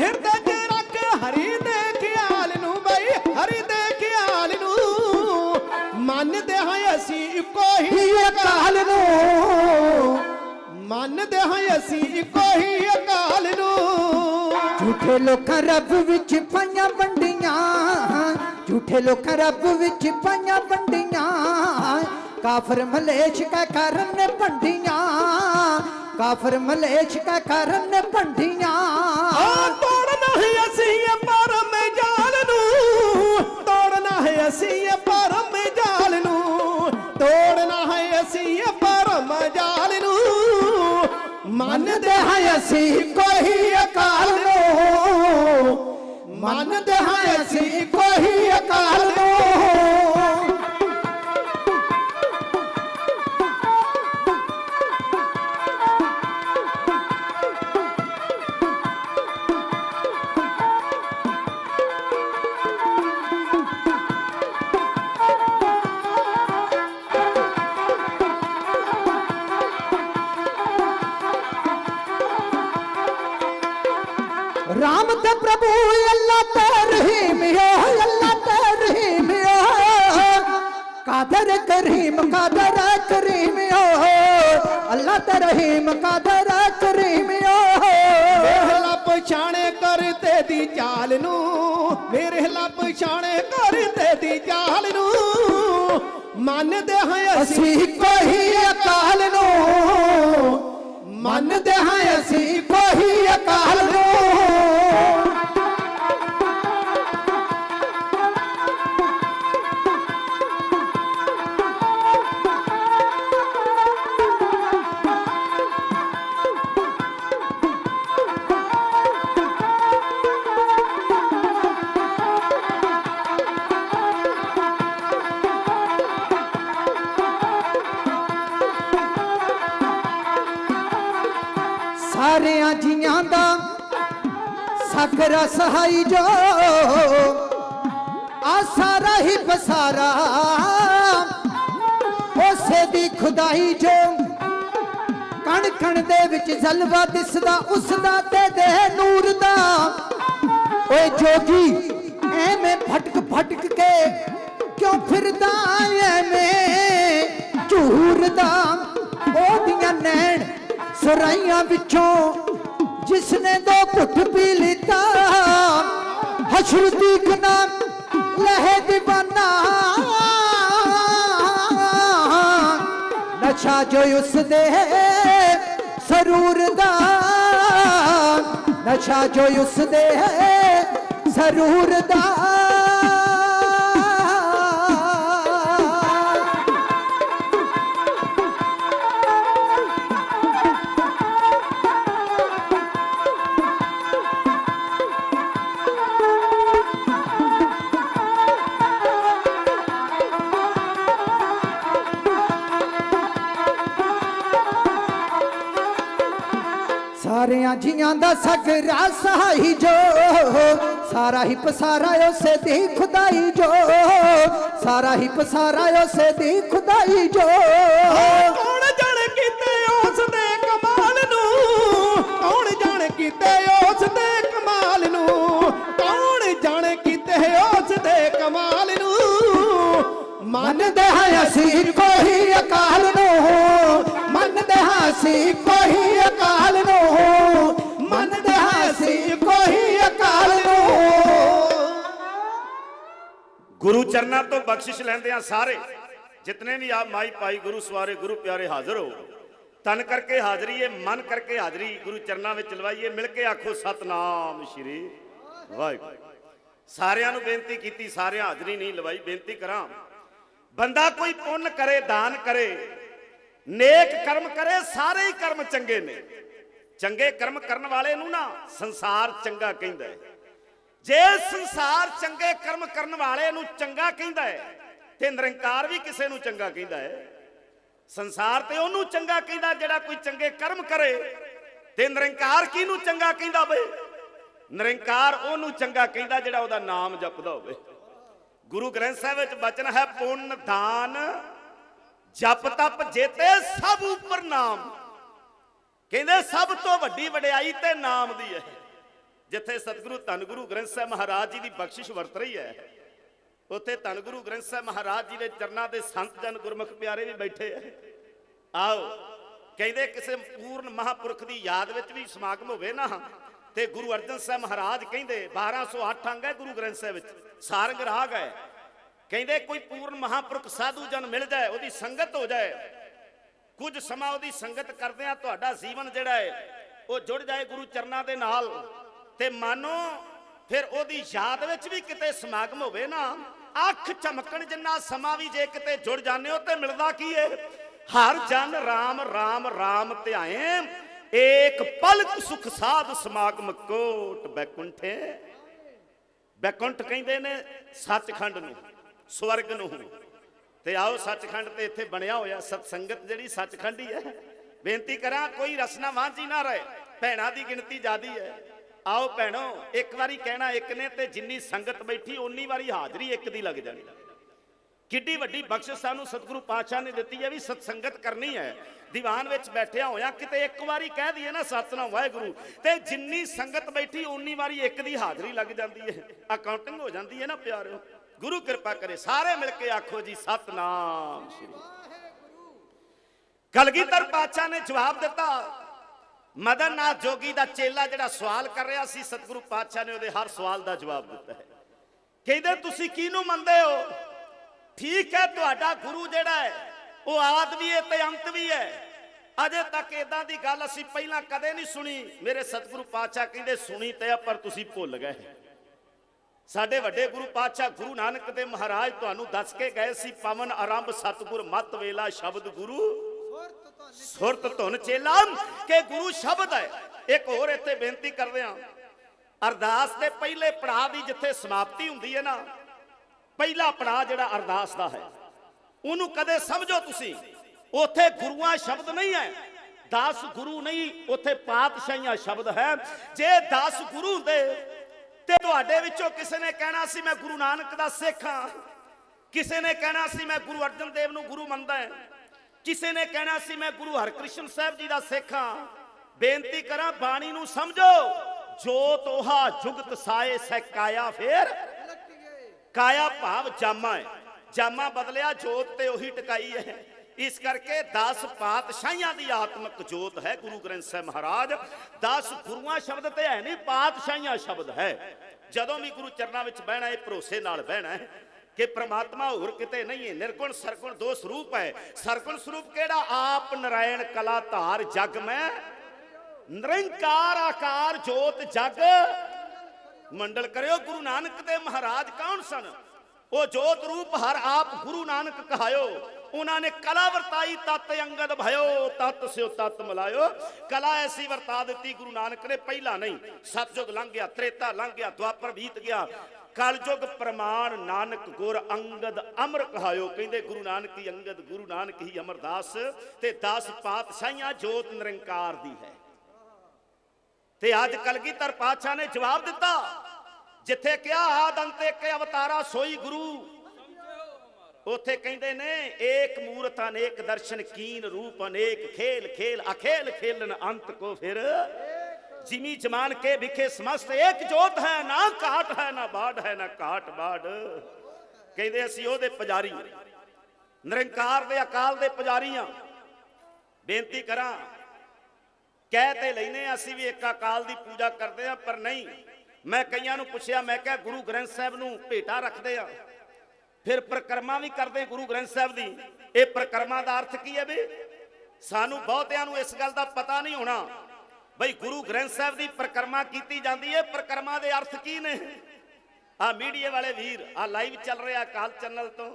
हिरदे च रख हरी दे ख्याल नू, बई हरी दे ख्याल नू, मनदे हां असी इको ही अकाल नू, मनदे हां असी इको ही अकाल नू। झूठे लोग रब विच पाइयां वंडियां, झूठे लोग रब विच पाइयां वंडियां, काफर मलेश का कारण ने भंडियां, काफर मलेश का कारण ने भंडियां। तोड़ना है असी परम जाल नू, तोड़ना है असी परम जाल नू, तोड़ना है असी परम जाल नू, मनदे हां असी कोई अकाल नू, मनदे हां असी कोई अकाल नू। राम ते प्रभु अल्लाह ते रहीम हो, अल्लाह ते रहीम हो, कादर करीम कादर करीम हो, अल्लाह ते रहीम कादर करीम हो। मेरे पछाणे करते दी चाल नू, मेरे पछाणे करते दी चाल नू, मनदे हां असी कोई अकाल नू, मनदे हां असी कोई अकाल नू। सारे जियां दा सकरा सहाई जो, आ सारा ही बसारा उसे दी खुदाई जो, कण कण दे विच जलवा दिसदा उसदा ते दे नूर दा। ओए जोगी एवें भटक भटक के क्यों फिरदा एवें झूरदा, ओदियां नैन सुराइयां विचों जिसने दो घुट पी लीता, हशर दीखना लहे दीवाना, नशा जो उस दे सरूर दा, नशा जो उस दे सरूर दा। ਜੀਆਂ ਦਾ ਸਗਰਾ ਸਹਾਈ ਜੋ ਸਾਰਾ ਹੀ ਪਸਾਰਾ ਉਸੇ ਦੀ ਖੁਦਾਈ ਜੋ ਸਾਰਾ ਹੀ ਪਸਾਰਾ ਉਸੇ ਦੀ ਖੁਦਾਈ ਜੋ ਕੌਣ ਜਾਣ ਕੀਤੇ ਉਸ ਦੇ ਕਮਾਲ ਨੂੰ ਕੌਣ ਜਾਣ ਕੀਤੇ ਉਸ ਦੇ ਕਮਾਲ ਨੂੰ ਕੌਣ ਜਾਣ ਕੀਤੇ ਉਸ ਦੇ ਕਮਾਲ ਨੂੰ ਮੰਨਦੇ ਹਾਂ ਅਸੀਂ ਕੋਈ ਅਕਾਲ ਨੂੰ ਮੰਨਦੇ ਹਾਂ ਅਸੀਂ ਕੋਈ ਅਕਾਲ ਨੂੰ ਮੰਨਦੇ ਹਾਂ ਅਸੀਂ ਕੋਈ ਅਕਾਲ ਨੂੰ। ਗੁਰੂ ਚਰਨਾਂ ਤੋਂ ਬਖਸ਼ਿਸ਼ ਲੈਂਦੇ ਆ ਸਾਰੇ ਜਿਤਨੇ ਵੀ ਆ ਮਾਈ ਭਾਈ ਗੁਰੂ ਸਵਾਰੇ ਗੁਰੂ ਪਿਆਰੇ ਹਾਜ਼ਰ ਹੋ ਤਨ ਕਰਕੇ ਹਾਜ਼ਰੀ ਏ ਮਨ ਕਰਕੇ ਹਾਜ਼ਰੀ ਗੁਰੂ ਚਰਨਾਂ ਵਿੱਚ ਲਵਾਈਏ ਮਿਲ ਕੇ ਆਖੋ ਸਤਨਾਮ ਸ਼੍ਰੀ ਵਾਹਿਗੁਰੂ। ਸਾਰਿਆਂ ਨੂੰ ਬੇਨਤੀ ਕੀਤੀ ਸਾਰਿਆਂ ਹਾਜ਼ਰੀ ਨਹੀਂ ਲਵਾਈ ਬੇਨਤੀ ਕਰਾਂ ਬੰਦਾ ਕੋਈ ਪੁੰਨ ਕਰੇ ਦਾਨ ਕਰੇ ਨੇਕ ਕਰਮ ਕਰੇ ਸਾਰੇ ਹੀ ਕਰਮ ਚੰਗੇ ਨੇ ਚੰਗੇ ਕਰਮ ਕਰਨ ਵਾਲੇ ਨੂੰ ਨਾ ਸੰਸਾਰ ਚੰਗਾ ਕਹਿੰਦਾ ਹੈ। ਜੇ ਸੰਸਾਰ ਚੰਗੇ ਕਰਮ ਕਰਨ ਵਾਲੇ ਨੂੰ ਚੰਗਾ ਕਹਿੰਦਾ ਹੈ ਤੇ ਨਿਰੰਕਾਰ ਵੀ ਕਿਸੇ ਨੂੰ ਚੰਗਾ ਕਹਿੰਦਾ ਹੈ। ਸੰਸਾਰ ਤੇ ਉਹਨੂੰ ਚੰਗਾ ਕਹਿੰਦਾ ਜਿਹੜਾ ਕੋਈ ਚੰਗੇ ਕਰਮ ਕਰੇ ਤੇ ਨਿਰੰਕਾਰ ਕਿਹਨੂੰ ਚੰਗਾ ਕਹਿੰਦਾ ਬਈ ਨਿਰੰਕਾਰ ਉਹਨੂੰ ਚੰਗਾ ਕਹਿੰਦਾ ਜਿਹੜਾ ਉਹਦਾ ਨਾਮ ਜਪਦਾ ਹੋਵੇ। ਗੁਰੂ ਗ੍ਰੰਥ ਸਾਹਿਬ ਵਿੱਚ ਬਚਨ ਹੈ ਪੁੰਨ ਦਾਨ ਜਪ ਤਪ ਜੇਤੇ ਸਭ ਉਪਰ ਨਾਮ ਕਹਿੰਦੇ ਸਭ ਤੋਂ ਵੱਡੀ ਵਡਿਆਈ ਤੇ ਨਾਮ ਦੀ ਹੈ। ਜਿੱਥੇ ਸਤਿਗੁਰੂ ਧੰਨ ਗੁਰੂ ਗ੍ਰੰਥ ਸਾਹਿਬ ਮਹਾਰਾਜ ਜੀ ਦੀ ਬਖਸ਼ਿਸ਼ ਵਰਤ ਰਹੀ ਹੈ ਉੱਥੇ ਧੰਨ ਗੁਰੂ ਗ੍ਰੰਥ ਸਾਹਿਬ ਮਹਾਰਾਜ ਜੀ ਦੇ ਚਰਨਾਂ ਦੇ ਸੰਤ ਜਨ ਗੁਰਮੁਖ ਪਿਆਰੇ ਵੀ ਬੈਠੇ ਆ। ਆਓ ਕਹਿੰਦੇ ਕਿਸੇ ਪੂਰਨ ਮਹਾਪੁਰਖ ਦੀ ਯਾਦ ਵਿੱਚ ਵੀ ਸਮਾਗਮ ਹੋਵੇ ਨਾ ਤੇ ਗੁਰੂ ਅਰਜਨ ਸਾਹਿਬ ਮਹਾਰਾਜ ਕਹਿੰਦੇ 1208 ਅੰਗ ਹੈ ਗੁਰੂ ਗ੍ਰੰਥ ਸਾਹਿਬ ਵਿੱਚ ਸਾਰੰਗ ਰਾਗ ਹੈ। ਕਹਿੰਦੇ ਕੋਈ ਪੂਰਨ ਮਹਾਪੁਰਖ ਸਾਧੂ ਜਨ ਮਿਲ ਜਾਏ ਉਹਦੀ ਸੰਗਤ ਹੋ ਜਾਏ ਕੁਝ ਸਮਾਂ ਉਹਦੀ ਸੰਗਤ ਕਰਦਿਆਂ ਤੁਹਾਡਾ ਜੀਵਨ ਜਿਹੜਾ ਹੈ ਉਹ ਜੁੜ ਜਾਏ ਗੁਰੂ ਚਰਨਾਂ ਦੇ ਨਾਲ ਤੇ ਮਾਨੋ ਫਿਰ ਉਹਦੀ ਯਾਦ ਵਿੱਚ ਵੀ ਕਿਤੇ ਸਮਾਗਮ ਹੋਵੇ ਨਾ ਅੱਖ ਚਮਕਣ ਜਿੰਨਾ ਸਮਾਂ ਵੀ ਜੇ ਕਿਤੇ ਜੁੜ ਜਾਂਦੇ ਹੋ ਤੇ ਮਿਲਦਾ ਕੀ ਹੈ ਹਰ ਜਨ ਰਾਮ ਰਾਮ ਰਾਮ ਧਿਆਏ ਏਕ ਪਲਕ ਸੁਖ ਸਾਧ ਸਮਾਗਮ ਕੋਟ ਬੈਕੁੰਠੇ ਬੈਕੁੰਠ ਕਹਿੰਦੇ ਨੇ ਸੱਚਖੰਡ ਨੂੰ ਸਵਰਗ ਨੂੰ ਤੇ ਆਓ ਸੱਚਖੰਡ ਤੇ ਇੱਥੇ ਬਣਿਆ ਹੋਇਆ ਸਤ ਸੰਗਤ ਜਿਹੜੀ ਸੱਚਖੰਡ ਹੀ ਹੈ। ਬੇਨਤੀ ਕਰਾਂ ਕੋਈ ਰਸਨਾ ਵਾਂਝੀ ਨਾ ਰਹੇ ਭੈਣਾਂ ਦੀ ਗਿਣਤੀ ਜ਼ਿਆਦੀ ਹੈ। ਆਓ ਭੈਣੋ ਇੱਕ ਵਾਰੀ ਕਹਿਣਾ ਇੱਕ ਨੇ ਤੇ ਜਿੰਨੀ ਸੰਗਤ ਬੈਠੀ ਓਨੀ ਵਾਰੀ ਹਾਜ਼ਰੀ ਇੱਕ ਦੀ ਲੱਗ ਜਾਣੀ। ਕਿੱਡੀ ਵੱਡੀ ਬਖਸ਼ਿਸ਼ ਸਾਨੂੰ ਸਤਿਗੁਰੂ ਪਾਤਸ਼ਾਹ ਨੇ ਦਿੱਤੀ ਹੈ ਵੀ ਸਤ ਸੰਗਤ ਕਰਨੀ ਹੈ। ਦੀਵਾਨ ਵਿੱਚ ਬੈਠਿਆ ਹੋਇਆ ਕਿਤੇ ਇੱਕ ਵਾਰੀ ਕਹਿ ਦਈਏ ਨਾ ਸਤਨਾਮ ਵਾਹਿਗੁਰੂ ਤੇ ਜਿੰਨੀ ਸੰਗਤ ਬੈਠੀ ਓਨੀ ਵਾਰੀ ਇੱਕ ਦੀ ਹਾਜ਼ਰੀ ਲੱਗ ਜਾਂਦੀ ਹੈ ਅਕਾਊਂਟਿੰਗ ਹੋ ਜਾਂਦੀ ਹੈ ਨਾ ਪਿਆਰਿਓ। ਗੁਰੂ ਕਿਰਪਾ ਕਰੇ ਸਾਰੇ ਮਿਲ ਕੇ ਆਖੋ ਜੀ ਸਤਨਾਮ ਸ਼੍ਰੀ ਕਲਗੀਧਰ ਪਾਤਸ਼ਾਹ ਨੇ ਜਵਾਬ ਦਿੱਤਾ ਮਦਨ ਨਾਥ ਜੋਗੀ ਦਾ ਚੇਲਾ ਜਿਹੜਾ ਸਵਾਲ ਕਰ ਰਿਹਾ ਸੀ ਸਤਿਗੁਰੂ ਪਾਤਸ਼ਾਹ ਨੇ ਉਹਦੇ ਹਰ ਸਵਾਲ ਦਾ ਜਵਾਬ ਦਿੱਤਾ ਹੈ। ਕਹਿੰਦੇ ਤੁਸੀਂ ਕਿਹਨੂੰ ਮੰਨਦੇ ਹੋ ਠੀਕ ਹੈ ਤੁਹਾਡਾ ਗੁਰੂ ਜਿਹੜਾ ਹੈ ਉਹ ਆਦ ਵੀ ਹੈ ਤੇ ਅੰਤ ਵੀ ਹੈ। ਅਜੇ ਤੱਕ ਇਦਾਂ ਦੀ ਗੱਲ ਅਸੀਂ ਪਹਿਲਾਂ ਕਦੇ ਨਹੀਂ ਸੁਣੀ। ਮੇਰੇ ਸਤਿਗੁਰੂ ਪਾਤਸ਼ਾਹ ਕਹਿੰਦੇ ਸੁਣੀ ਤੇ ਪਰ ਤੁਸੀਂ ਭੁੱਲ ਗਏ। ਸਾਡੇ ਵੱਡੇ ਗੁਰੂ ਪਾਤਸ਼ਾਹ ਗੁਰੂ ਨਾਨਕ ਦੇਵ ਮਹਾਰਾਜ ਤੁਹਾਨੂੰ ਦੱਸ ਕੇ ਗਏ ਸੀ ਪਵਨ ਆਰੰਭ ਸਤਿਗੁਰ ਮਤ ਵੇਲਾ ਸ਼ਬਦ ਗੁਰੂ ਸੁਰਤ ਧੁਨ ਚੇਲਾ ਕਿ ਗੁਰੂ ਸ਼ਬਦ ਹੈ। ਇੱਕ ਹੋਰ ਇੱਥੇ ਬੇਨਤੀ ਕਰਦੇ ਹਾਂ ਅਰਦਾਸ ਦੇ ਪਹਿਲੇ ਪੜਾਅ ਦੀ ਜਿੱਥੇ ਸਮਾਪਤੀ ਹੁੰਦੀ ਹੈ ਨਾ ਪਹਿਲਾ ਪੜਾਅ ਜਿਹੜਾ ਅਰਦਾਸ ਦਾ ਹੈ ਉਹਨੂੰ ਕਦੇ ਸਮਝੋ ਤੁਸੀਂ ਉੱਥੇ ਗੁਰੂਆਂ ਸ਼ਬਦ ਨਹੀਂ ਹੈ 10 ਗੁਰੂ ਨਹੀਂ ਉੱਥੇ ਪਾਤਸ਼ਾਹੀਆਂ ਸ਼ਬਦ ਹੈ। ਜੇ 10 ਗੁਰੂ ਦੇ ਤੇ ਤੁਹਾਡੇ ਵਿੱਚੋਂ ਕਿਸੇ ਨੇ ਕਹਿਣਾ ਸੀ ਮੈਂ ਗੁਰੂ ਨਾਨਕ ਦਾ ਸਿੱਖ ਹਾਂ ਕਿਸੇ ਨੇ ਕਹਿਣਾ ਸੀ ਮੈਂ ਗੁਰੂ ਅਰਜਨ ਦੇਵ ਨੂੰ ਗੁਰੂ ਮੰਨਦਾ ਹਾਂ ਕਿਸੇ ਨੇ ਕਹਿਣਾ ਸੀ ਮੈਂ ਗੁਰੂ ਹਰਕ੍ਰਿਸ਼ਨ ਸਾਹਿਬ ਜੀ ਦਾ ਸਿੱਖ ਹਾਂ। ਬੇਨਤੀ ਕਰਾਂ ਬਾਣੀ ਨੂੰ ਸਮਝੋ ਜੋਤ 오ਹਾ ਜੁਗਤ ਸਾਏ ਸਹਿ ਕਾਇਆ ਫੇਰ ਕਾਇਆ ਭਾਵ ਜਾਮਾ ਹੈ ਜਾਮਾ ਬਦਲਿਆ ਜੋਤ ਤੇ ਉਹੀ ਟਿਕਾਈ ਹੈ। ਇਸ ਕਰਕੇ 10 ਪਾਤਸ਼ਾਹੀਆਂ ਦੀ ਆਤਮਿਕ ਜੋਤ ਹੈ ਗੁਰੂ ਗ੍ਰੰਥ ਸਾਹਿਬ ਮਹਾਰਾਜ 10 ਗੁਰੂਆਂ ਸ਼ਬਦ ਤੇ ਹੈ ਨਹੀਂ ਪਾਤਸ਼ਾਹੀਆਂ ਸ਼ਬਦ ਹੈ। ਜਦੋਂ ਵੀ ਗੁਰੂ ਚਰਨਾਂ ਵਿੱਚ ਬਹਿਣਾ ਇਹ ਭਰੋਸੇ ਨਾਲ ਬਹਿਣਾ ਹੈ ਕਿ ਪ੍ਰਮਾਤਮਾ ਹੋਰ ਕਿਤੇ ਨਹੀਂ ਹੈ ਨਿਰਗੁਣ ਸਰਗੁਣ ਦੋ ਸਰੂਪ ਹੈ। ਸਰਗੁਣ ਸਰੂਪ ਕਿਹੜਾ ਆਪ ਨਰਾਇਣ ਕਲਾ ਧਾਰ ਜਗ ਮੈਂ ਨਿਰੰਕਾਰ ਆਕਾਰ ਜੋਤ ਜਗ ਮੰਡਲ ਕਰਿਓ। ਗੁਰੂ ਨਾਨਕ ਦੇਵ ਮਹਾਰਾਜ ਕੌਣ ਸਨ ਉਹ ਜੋਤ ਰੂਪ ਹਰ ਆਪ ਗੁਰੂ ਨਾਨਕ ਕਹਾਇਓ। ਉਹਨਾਂ ਨੇ ਕਲਾ ਵਰਤਾਈ ਤਤ ਅੰਗਦ ਭਇਓ ਤਤ ਸਿਓ ਤਤ ਮਲਾਇਓ। ਕਲਾ ਐਸੀ ਵਰਤਾ ਦਿੱਤੀ ਗੁਰੂ ਨਾਨਕ ਨੇ ਪਹਿਲਾਂ ਨਹੀਂ ਸਤਜੁਗ ਲੰਘ ਗਿਆ ਤ੍ਰੇਤਾ ਲੰਘ ਗਿਆ ਦੁਆਪਰ ਬੀਤ ਗਿਆ ਕਲਯੁਗ ਪ੍ਰਮਾਣ ਨਾਨਕ ਗੁਰ ਅੰਗਦ ਅਮਰ ਕਹਾਇਓ। ਕਹਿੰਦੇ ਗੁਰੂ ਨਾਨਕ ਹੀ ਅੰਗਦ ਗੁਰੂ ਨਾਨਕ ਹੀ ਅਮਰਦਾਸ ਤੇ 10 ਪਾਤਸ਼ਾਹੀਆਂ ਜੋਤ ਨਿਰੰਕਾਰ ਦੀ ਹੈ। ਤੇ ਅੱਜ ਕਲਗੀਧਰ ਪਾਤਸ਼ਾਹ ਨੇ ਜਵਾਬ ਦਿੱਤਾ, ਜਿੱਥੇ ਕਿਹਾ ਆਦ ਅੰਤ ਇੱਕ ਅਵਤਾਰਾ ਸੋਈ ਗੁਰੂ, ਉੱਥੇ ਕਹਿੰਦੇ ਨੇ ਏਕ ਮੂਰਤ ਅਨੇਕ ਦਰਸ਼ਨ ਕੀਨ ਰੂਪ ਅਨੇਕ ਖੇਲ ਖੇਲ ਅਖੇਲ ਖੇਲਨ ਅੰਤ ਕੋ ਫਿਰ जिमी जमान के विखे समस्त एक जोत है, ना काट है ना बाढ़ है ना काट बाढ़। कहते असी ओहदे पुजारी, निरंकार दे अकाल दे पुजारी हां। बेनती करा कह ते लैने असी भी एक अकाल दी पूजा करते हैं, पर नहीं। मैं कईयां नूं पुछया, मैं कहा गुरु ग्रंथ साहब नूं भेटा रखते हैं, फिर परिक्रमा भी करते गुरु ग्रंथ साहब दी, ये परिक्रमा दा अर्थ की है? भी सानू बहुतिआं नूं इस गल दा पता नहीं होना बई गुरु ग्रंथ साहब की परिक्रमा की जाती है, परिक्रमा के अर्थ की ने? आ मीडिया वाले वीर आ लाइव चल रहे अकाल चैनल तो,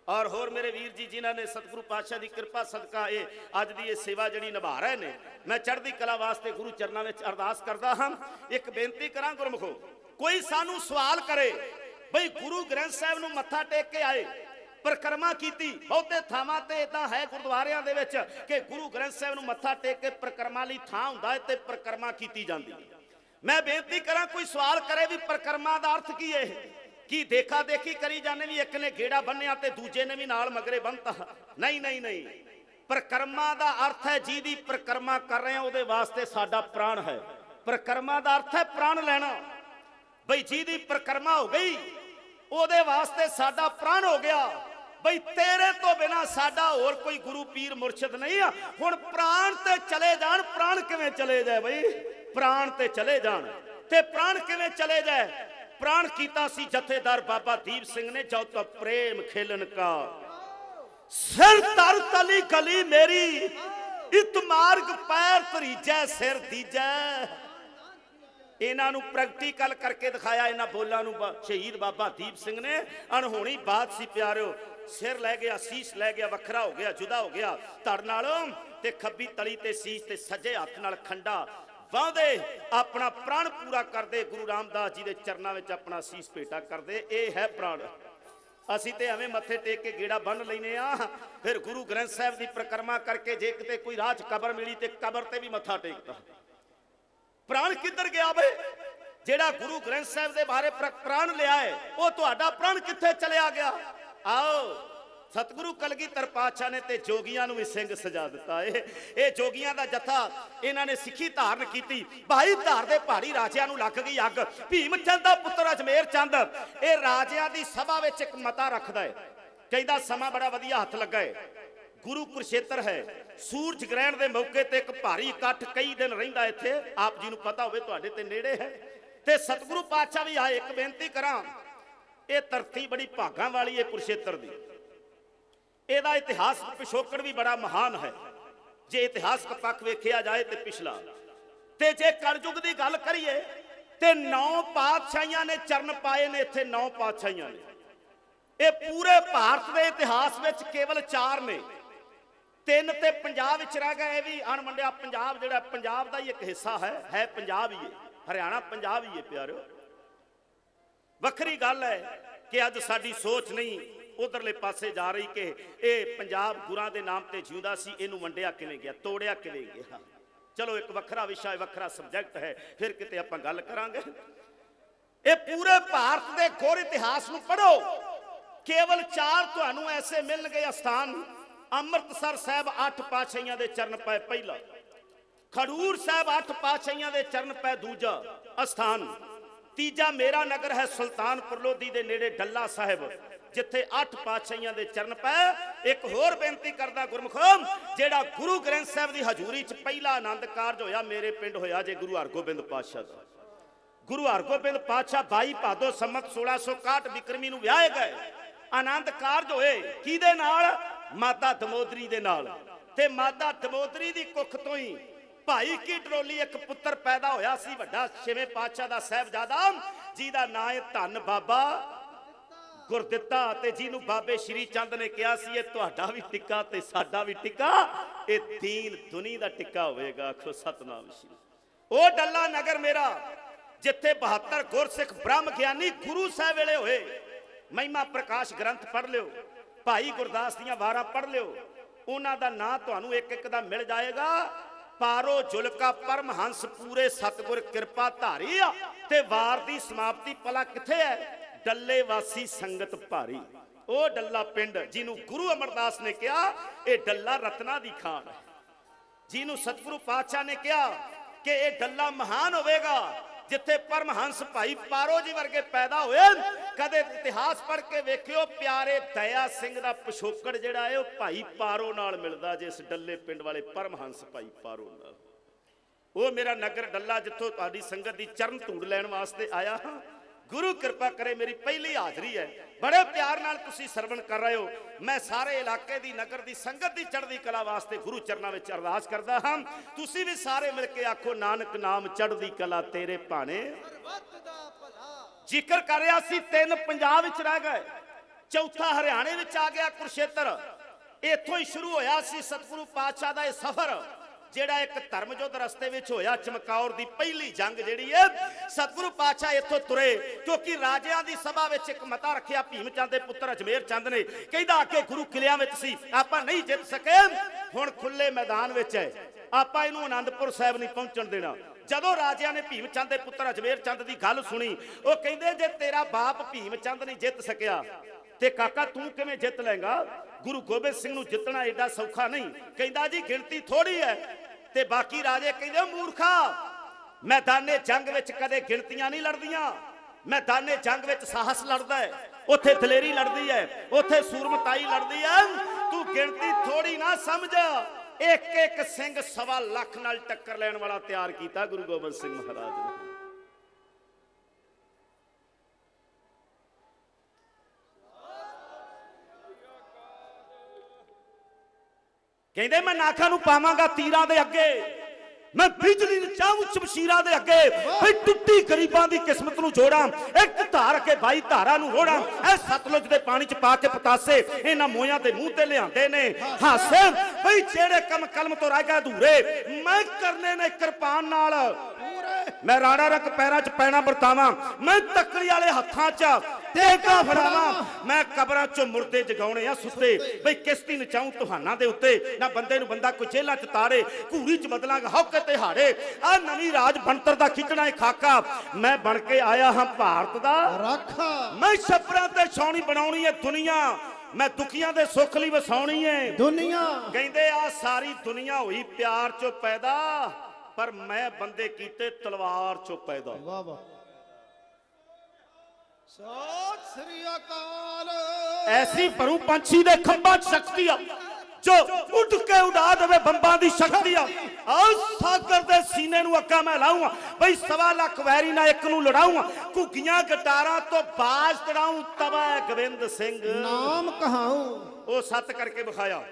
और होर मेरे वीर जी जिन्हों ने सतगुरु पातशाह की कृपा सदका ये अज की ये सेवा जी निभा रहे हैं, मैं चढ़ती कला वास्ते गुरु चरणों में अरदास करता हाँ। एक बेनती करा गुरमुखो, कोई सानू सवाल करे बई गुरु ग्रंथ साहब नूं मत्था टेक के आए, परिक्रमा की, बहुते थावां ते इदां है गुरुद्वारियां दे विच कि गुरु ग्रंथ साहब नूं मत्था टेक के परिक्रमा लई थां हुंदा है ते परिक्रमा कीती जांदी है। मैं बेनती करा कोई सवाल करे भी परिक्रमा दा अर्थ की है? कि देखा देखी करी जाने भी एक ने गेड़ा बन्निया ते दूजे ने भी नाल मगरे बनता? नहीं नहीं नहीं, परिक्रमा दा अर्थ है जी दी परिक्रमा कर रहे हैं उहदे वास्ते साडा प्राण है। परिक्रमा दा अर्थ है प्राण लेना, बई जी दी परिक्रमा हो गई उहदे वास्ते साडा प्राण हो गया। बई तेरे तो बिना साडा और कोई गुरु पीर मुर्शिद नहीं है। हुण प्राण ते चले जान, प्राण किवें चले जाए? बई प्राण ते चले जान ते प्राण किवें चले जाए? प्राण कीता सी जथेदार बाबा दीप सिंह ने, जो तो प्रेम खेलन का सिर तर तली गली मेरी, इत मार्ग पैर तरीजै सिर दीजै। इन्हों प्रैक्टिकल करके दिखाया, इन्होंने बोलों शहीद बाबा दीप सिंह ने। अनहोनी बात सी प्यारिओ, सिर लै गया, शीश लै गया, वखरा हो गया, जुदा हो गया धड़ नालों, ते खब्बी तली ते शीश ते सज्जे हथ नाल खंडा वाहदे अपना प्राण पूरा करते। गुरु रामदास जी के चरणों में अपना शीश भेटा करते। ये है प्राण। असी ते एवें मत्थे टेक के गेड़ा बन लेने आ, फिर गुरु ग्रंथ साहब की परिक्रमा करके जे किते कोई राह च कबर मिली ते कबर ते भी मत्था टेकता। प्राण किधर गया बे? जेड़ा गुरु ग्रंथ साहब के बारे प्राण लिया है, वो तुहाडा प्राण किथे चलिया गया? आओ सतगुरु कलगीधर पातशाह ने ते जोगियां नूं भी सिंह सजा दिता है। ये जोगियां दा जथा इन्हां ने सिੱਖੀ धारण की। भाई धार दे पहाड़ी राजियां नूं लग गई अग। भीम चंद दा पुत्र अजमेर चंद ये राजियां दी सभा विच एक मता रखदा है, कहदा समा बड़ा वधिया हथ लगा है। गुरु कुरुक्षेत्र है, सूरज ग्रहण के मौके ते एक भारी इकट्ठ कई दिन रहिंदा इत्थे, आप जी नूं पता होवे तुहाडे ते नेड़े है। ते सतगुरु पातशाह भी आए। एक बेनती करा, ये धरती बड़ी भागां वाली है कुरुक्षेत्र दी। ਇਹਦਾ इतिहास पिछोकड़ भी बड़ा महान है। जे इतिहासक पक्ष वेखिया जाए तो पिछला, ते जे कलयुग की गल करिए तो 9 पातशाहियां ने चरण पाए ने इत्थे। 9 पातशाहियां ने, ये पूरे भारत के इतिहास में केवल 4 ने। 3 ते पंजाब विच रह गए, भी अणवंडिया पंजाब जिहड़ा पंजाब का ही एक हिस्सा है पंजाब ही है, हरियाणा पंजाब ही है प्यारिओ। वखरी गल है कि अज साडी सोच नहीं उधरले पासे जा रही कि ये पंजाब गुरां दे नाम ते जिउंदा सी, इहनूं वंडिया किवें गया, तोड़िया किवें गया। चलो एक वखरा विषय वखरा सबजैक्ट है, फिर किते आपां गल करांगे। ये पूरे भारत के गुर इतिहास नूं पढ़ो, केवल 4 तुहानूं ऐसे मिल गए स्थान। अमृतसर साहब 8 पातशाहियां दे चरण पाए पहला, खडूर साहब 8 पातशाहियां दे चरण पाए दूजा स्थान, तीजा मेरा नगर है सुल्तानपुर लोधी दे नेड़े डल्ला साहिब जिथे 8 पातशाहियां दे चरण पाए। एक होर बेनती करदा गुरमुखो, जेड़ा गुरु ग्रंथ साहब की हजूरी च पहला आनंद कारज होया मेरे पिंड होया जे गुरु हरगोबिंद पातशाह दा। गुरु हरगोबिंद पातशाह 22 भादो संमत 1661 विक्रमी नूं विआहे गए। आनंद कारज होए किहदे नाल? माता दमोदरी दे नाल। ते माता दमोदरी दी कुख तो ही भाई की टरोली एक पुत्र पैदा होया सी, वड्डा 6वें पातशाह दा साहिबजादा, जिहदा नाम है धन बाबा गुरदित्ता। ते जिन्हों बाबे श्री चंद ने कहा सी, तुहाडा भी टिक्का ते साडा भी टिक्का, ये दीन दुनी दा टिक्का होवेगा। आखो सतनाम श्री। ओ डल्ला नगर मेरा, जिथे 72 गुरसिख ब्रह्म ज्ञानी गुरु साहब वेले होए। महिमा प्रकाश ग्रंथ पढ़ लियो, भाई गुरदास दियां वारां पढ़ लियो, उन्हां दा नाम तुहानूं एक एक दा मिल जाएगा। ਪਾਰੋ ਜੁਲਕਾ ਪਰਮਹੰਸ ਪੂਰੇ ਸਤਿਗੁਰ ਕਿਰਪਾ ਧਾਰੀ ਆ ਤੇ ਵਾਰ ਦੀ ਸਮਾਪਤੀ ਭਲਾ ਕਿੱਥੇ ਹੈ? ਡੱਲੇ ਵਾਸੀ ਸੰਗਤ ਭਾਰੀ। ਉਹ ਡੱਲਾ ਪਿੰਡ ਜਿਹਨੂੰ ਗੁਰੂ ਅਮਰਦਾਸ ਨੇ ਕਿਹਾ ਇਹ ਡੱਲਾ ਰਤਨਾ ਦੀ ਖਾਨ ਹੈ, ਜਿਹਨੂੰ ਸਤਿਗੁਰੂ ਪਾਤਸ਼ਾਹ ਨੇ ਕਿਹਾ ਕਿ ਇਹ ਡੱਲਾ ਮਹਾਨ ਹੋਵੇਗਾ ਜਿੱਥੇ ਪਰਮਹੰਸ ਭਾਈ ਪਾਰੋ ਜੀ ਵਰਗੇ ਪੈਦਾ ਹੋਏ। ਕਦੇ ਇਤਿਹਾਸ ਪੜ੍ਹ ਕੇ ਵੇਖਿਓ, ਪਿਆਰੇ ਦਇਆ ਸਿੰਘ ਦਾ ਪਿਛੋਕੜ ਜਿਹੜਾ ਹੈ ਉਹ ਭਾਈ ਪਾਰੋ ਨਾਲ ਮਿਲਦਾ, ਜਿਸ ਡੱਲੇ ਪਿੰਡ ਵਾਲੇ ਪਰਮਹੰਸ ਭਾਈ ਪਾਰੋ ਨਾਲ। ਉਹ ਮੇਰਾ ਨਗਰ ਡੱਲਾ ਜਿੱਥੋਂ ਤੁਹਾਡੀ ਸੰਗਤ ਦੀ ਚਰਨ ਧੂੜ ਲੈਣ ਵਾਸਤੇ ਆਇਆ ਹਾਂ। ਗੁਰੂ ਕਿਰਪਾ ਕਰੇ ਮੇਰੀ ਪਹਿਲੀ ਹਾਜ਼ਰੀ ਹੈ, ਬੜੇ ਪਿਆਰ ਨਾਲ ਤੁਸੀਂ ਸਰਵਣ ਕਰ ਰਹੇ ਹੋ। ਮੈਂ ਸਾਰੇ ਇਲਾਕੇ ਦੀ ਨਗਰ ਦੀ ਸੰਗਤ ਦੀ ਚੜ੍ਹਦੀ ਕਲਾ ਵਾਸਤੇ ਗੁਰੂ ਚਰਨਾਂ ਵਿੱਚ ਅਰਦਾਸ ਕਰਦਾ ਹਾਂ। ਤੁਸੀਂ ਵੀ ਸਾਰੇ ਮਿਲ ਕੇ ਆਖੋ, ਨਾਨਕ ਨਾਮ ਚੜ੍ਹਦੀ ਕਲਾ ਤੇਰੇ ਭਾਣੇ। ਜ਼ਿਕਰ ਕਰ ਰਿਹਾ ਸੀ 3 ਪੰਜਾਬ ਵਿੱਚ ਰਹਿ ਗਏ, ਚੌਥਾ ਹਰਿਆਣੇ ਵਿੱਚ ਆ ਗਿਆ ਕੁਰਸ਼ੇਤਰ। ਇੱਥੋਂ ਹੀ ਸ਼ੁਰੂ ਹੋਇਆ ਸੀ ਸਤਿਗੁਰੂ ਪਾਤਸ਼ਾਹ ਦਾ ਇਹ ਸਫ਼ਰ, ਜਿਹੜਾ ਇੱਕ ਧਰਮ ਯੁੱਧ ਰਸਤੇ ਵਿੱਚ ਹੋਇਆ। ਚਮਕੌਰ ਦੀ ਪਹਿਲੀ ਜੰਗ ਜਿਹੜੀ ਹੈ, ਸਤਿਗੁਰੂ ਪਾਤਸ਼ਾਹ ਇੱਥੋਂ ਤੁਰੇ, ਕਿਉਂਕਿ ਰਾਜਿਆਂ ਦੀ ਸਭਾ ਵਿੱਚ ਇੱਕ ਮਤਾ ਰੱਖਿਆ ਭੀਮ ਚੰਦ ਦੇ ਪੁੱਤਰ ਅਜਮੇਰ ਚੰਦ ਨੇ। ਕਹਿੰਦਾ ਅੱਗੇ ਗੁਰੂ ਕਿਲਿਆਂ ਵਿੱਚ ਸੀ, ਆਪਾਂ ਨਹੀਂ ਜਿੱਤ ਸਕੇ, ਹੁਣ ਖੁੱਲੇ ਮੈਦਾਨ ਵਿੱਚ ਹੈ, ਆਪਾਂ ਇਹਨੂੰ ਆਨੰਦਪੁਰ ਸਾਹਿਬ ਨਹੀਂ ਪਹੁੰਚਣ ਦੇਣਾ। ਜਦੋਂ ਰਾਜਿਆਂ ਨੇ ਭੀਮ ਚੰਦ ਦੇ ਪੁੱਤਰ ਅਜਮੇਰ ਚੰਦ ਦੀ ਗੱਲ ਸੁਣੀ, ਉਹ ਕਹਿੰਦੇ ਜੇ ਤੇਰਾ ਬਾਪ ਭੀਮ ਚੰਦ ਨਹੀਂ ਜਿੱਤ ਸਕਿਆ ਤੇ ਕਾਕਾ ਤੂੰ ਕਿਵੇਂ ਜਿੱਤ ਲਏਗਾ? ਗੁਰੂ ਗੋਬਿੰਦ ਸਿੰਘ ਨੂੰ ਜਿੱਤਣਾ ਏਡਾ ਸੌਖਾ ਨਹੀਂ। ਕਹਿੰਦਾ ਜੀ ਗਿਣਤੀ ਥੋੜੀ ਹੈ। ਤੇ ਬਾਕੀ ਰਾਜੇ ਕਹਿੰਦੇ ਮੂਰਖਾ, ਮੈਦਾਨੇ ਜੰਗ ਵਿੱਚ ਕਦੇ ਗਿਣਤੀਆਂ ਨਹੀਂ ਲੜਦੀਆਂ, ਮੈਦਾਨੇ ਜੰਗ ਵਿੱਚ ਸਾਹਸ ਲੜਦਾ ਹੈ, ਉੱਥੇ ਦਲੇਰੀ ਲੜਦੀ ਹੈ, ਉੱਥੇ ਸੂਰਮਤਾਈ ਲੜਦੀ ਹੈ। ਤੂੰ ਗਿਣਤੀ ਥੋੜੀ ਨਾ ਸਮਝ, ਇੱਕ ਇੱਕ ਸਿੰਘ 1.25 ਲੱਖ ਨਾਲ ਟੱਕਰ ਲੈਣ ਵਾਲਾ ਤਿਆਰ ਕੀਤਾ ਗੁਰੂ ਗੋਬਿੰਦ ਸਿੰਘ ਮਹਾਰਾਜ ਨੇ। ਕਹਿੰਦੇ ਮੈਂ ਨਾਖਾਂ ਨੂੰ ਪਾਵਾਂਗਾ ਤੀਰਾਂ ਦੇ ਅੱਗੇ, ਮੈਂ ਬਿਜਲੀ ਨੂੰ ਚਾਹੂੰ ਸ਼ਮਸ਼ੀਰਾਂ ਦੇ ਅੱਗੇ, ਭਈ ਟੁੱਟੀ ਗਰੀਬਾਂ ਦੀ ਕਿਸਮਤ ਨੂੰ ਜੋੜਾਂ, ਇੱਕ ਧਾਰ ਕੇ 22 ਧਾਰਾਂ ਨੂੰ ਰੋੜਾਂ। ਇਹ ਸਤਲੁਜ ਦੇ ਪਾਣੀ ਚ ਪਾ ਕੇ ਪਤਾਸੇ ਇਹਨਾਂ ਮੋਇਆਂ ਦੇ ਮੂੰਹ ਤੇ ਲਿਆਂਦੇ ਨੇ ਹਾਸੇ, ਭਈ ਜਿਹੜੇ ਕੰਮ ਕਲਮ ਤੋਂ ਰਹਿ ਗਏ ਅਧੂਰੇ ਮੈਂ ਕਰਨੇ ਨੇ ਕਿਰਪਾਨ ਨਾਲ। ਮੈਂ ਰਾਣਾ ਰੰਗ ਪੈਰਾਂ ਚ ਪੈਣਾ ਵਰਤਾਵਾਂ, ਮੈਂ ਤੱਕੜੀ ਵਾਲੇ ਹੱਥਾਂ ਚ ਟੇਕਾਂ ਫੜਾਵਾਂ, ਮੈਂ ਕਬਰਾਂ ਚੋਂ ਮੁਰਦੇ ਜਗਾਉਣੇ ਆ ਸੁੱਤੇ, ਬਈ ਕਿਸ਼ਤੀ ਨਚਾਉਂ ਤੁਹਾਨਾਂ ਦੇ ਉੱਤੇ, ਨਾ ਬੰਦੇ ਨੂੰ ਬੰਦਾ ਕੋਈ ਜੇਲਾਂ ਚ ਤਾਰੇ, ਘੂਰੀ ਚ ਬਦਲਾਂਗਾ ਹੌਕੇ ਤੇ ਹਾੜੇ। ਆ ਨਵੀਂ ਰਾਜ ਬਣਤਰ ਦਾ ਖਿੱਚਣਾ ਏ ਖਾਕਾ, ਮੈਂ ਬਣ ਕੇ ਆਇਆ ਹਾਂ ਭਾਰਤ ਦਾ ਰਾਖਾ। ਮੈਂ ਛੱਪਰਾਂ ਤੇ ਛਾਉਣੀ ਬਣਾਉਣੀ ਏ ਦੁਨੀਆ, ਮੈਂ ਦੁਖੀਆਂ ਦੇ ਸੁੱਖ ਲਈ ਵਸਾਉਣੀ ਏ ਦੁਨੀਆ। ਕਹਿੰਦੇ ਆ ਸਾਰੀ ਦੁਨੀਆ ਹੋਈ ਪਿਆਰ ਚੋਂ ਪੈਦਾ, ਪਰ ਮੈਂ ਬੰਦੇ ਕੀਤੇ ਤਲਵਾਰ ਚੋਂ ਪੈਦਾ। ਵਾਹ ਵਾਹ। ਸਤਿ ਸ੍ਰੀ ਅਕਾਲ। ਐਸੀ ਭਰੂ ਪੰਛੀ ਦੇ ਖੰਭਾਂ 'ਚ ਸ਼ਕਤੀ ਆ, ਜੋ ਉੱਡ ਕੇ ਉਡਾ ਦੇਵੇ ਬੰਬਾਂ ਦੀ ਸ਼ਕਤੀ ਆ। ਆਹ ਸਾਗਰ ਦੇ ਸੀਨੇ ਨੂੰ ਅੱਗਾ ਮੈਂ ਲਾਊਂ, ਬਈ 1.25 ਲੱਖ ਵੈਰੀ ਨਾਲ ਇੱਕ ਨੂੰ ਲੜਾਊਂ, ਘੁੱਗੀਆਂ ਗਟਾਰਾਂ ਤੋਂ ਬਾਜ਼ ਤੜਾਊਂ, ਤਵਾ ਗੋਬਿੰਦ ਸਿੰਘ ਨਾਮ ਕਹਾਊਂ। ਉਹ ਸੱਤ ਕਰਕੇ ਵਿਖਾਇਆ।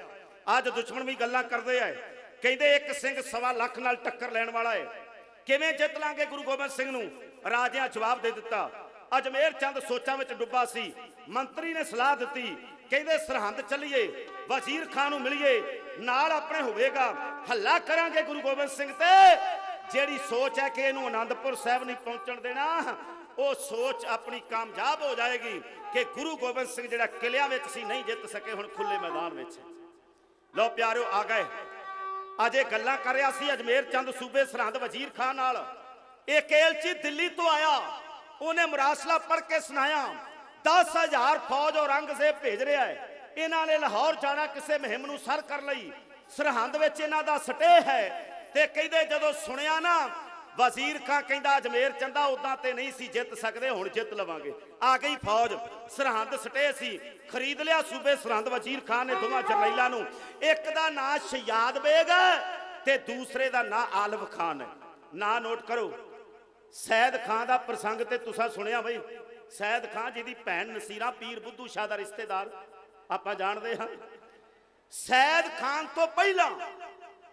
ਅੱਜ ਦੁਸ਼ਮਣ ਵੀ ਗੱਲਾਂ ਕਰਦੇ ਆ, ਕਹਿੰਦੇ ਇੱਕ ਸਿੰਘ 1.25 ਲੱਖ ਨਾਲ ਟੱਕਰ ਲੈਣ ਵਾਲਾ ਹੈ, ਕਿਵੇਂ ਜਿੱਤ ਲਾਂਗੇ ਗੁਰੂ ਗੋਬਿੰਦ ਸਿੰਘ ਨੂੰ? ਰਾਜਿਆਂ ਜਵਾਬ ਦੇ ਦਿੱਤਾ। ਅਜਮੇਰ ਚੰਦ ਸੋਚਾਂ ਵਿੱਚ ਡੁੱਬਾ ਸੀ। ਮੰਤਰੀ ਨੇ ਸਲਾਹ ਦਿੱਤੀ, ਕਹਿੰਦੇ ਸਰਹੰਦ ਚੱਲੀਏ, ਵਜ਼ੀਰ ਖਾਨ ਨੂੰ ਮਿਲੀਏ, ਨਾਲ ਆਪਣੇ ਹੋਵੇਗਾ, ਹੱਲਾ ਕਰਾਂਗੇ ਗੁਰੂ ਗੋਬਿੰਦ ਸਿੰਘ ਤੇ। ਜਿਹੜੀ ਸੋਚ ਹੈ ਕਿ ਇਹਨੂੰ ਆਨੰਦਪੁਰ ਸਾਹਿਬ ਨਹੀਂ ਪਹੁੰਚਣ ਦੇਣਾ, ਉਹ ਸੋਚ ਆਪਣੀ ਕਾਮਯਾਬ ਹੋ ਜਾਏਗੀ ਕਿ ਗੁਰੂ ਗੋਬਿੰਦ ਸਿੰਘ ਜਿਹੜਾ ਕਿਲਿਆਂ ਵਿੱਚ ਸੀ ਨਹੀਂ ਜਿੱਤ ਸਕੇ, ਹੁਣ ਖੁੱਲੇ ਮੈਦਾਨ ਵਿੱਚ। ਲਓ ਪਿਆਰਿਓ ਆ ਗਏ। ਅਜੇ ਗੱਲਾਂ ਕਰ ਰਿਹਾ ਸੀ ਅਜਮੇਰ ਚੰਦ ਸੂਬੇ ਸਰਹੰਦ ਵਜ਼ੀਰ ਖਾਨ ਨਾਲ। ਇਹ ਕੇਲਚੀ ਦਿੱਲੀ ਤੋਂ ਆਇਆ, ਉਹਨੇ ਮੁਰਾਸਲਾ ਪੜ੍ਹ ਕੇ ਸੁਣਾਇਆ 10,000 ਫੌਜ ਔਰੰਗਜ਼ੇਬ ਭੇਜ ਰਿਹਾ ਹੈ, ਇਹਨਾਂ ਨੇ ਲਾਹੌਰ ਜਾਣਾ ਕਿਸੇ ਮੁਹਿੰਮ ਨੂੰ ਸਰ ਕਰ ਲਈ, ਸਰਹੰਦ ਵਿੱਚ ਇਹਨਾਂ ਦਾ ਸਟੇ ਹੈ। ਤੇ ਕਹਿੰਦੇ ਜਦੋਂ ਸੁਣਿਆ ਨਾ, ਵਜ਼ੀਰ ਖਾਂ ਕਹਿੰਦਾ ਅਜਮੇਰ ਚੰਦਾ ਉਦਾਂ ਤੇ ਨਹੀਂ ਸੀ ਜਿੱਤ ਸਕਦੇ, ਹੁਣ ਜਿੱਤ ਲਵਾਂਗੇ। ਆ ਗਈ ਫੌਜ, ਸਰਹੰਦ ਸਟੇ ਸੀ, ਖਰੀਦ ਲਿਆ ਸੂਬੇ ਸਰਹੰਦ ਵਜ਼ੀਰ ਖਾਨ ਨੇ ਦੋਵਾਂ ਜਰਨੈਲਾਂ ਨੂੰ। ਇੱਕ ਦਾ ਨਾਂ ਸ਼ਯਾਦ ਬੇਗ ਹੈ ਤੇ ਦੂਸਰੇ ਦਾ ਨਾਂ ਆਲਮ ਖਾਨ ਹੈ। ਨਾਂ ਨੋਟ ਕਰੋ। ਸੈਦ ਖਾਨ ਦਾ ਪ੍ਰਸੰਗ ਤੇ ਤੁਸੀਂ ਸੁਣਿਆ ਬਈ, ਸੈਦ ਖਾਨ ਜਿਹਦੀ ਭੈਣ ਨਸੀਰਾ ਪੀਰ ਬੁੱਧੂ ਸ਼ਾਹ ਦਾ ਰਿਸ਼ਤੇਦਾਰ, ਆਪਾਂ ਜਾਣਦੇ ਹਾਂ। ਸੈਦ ਖਾਨ ਤੋਂ ਪਹਿਲਾਂ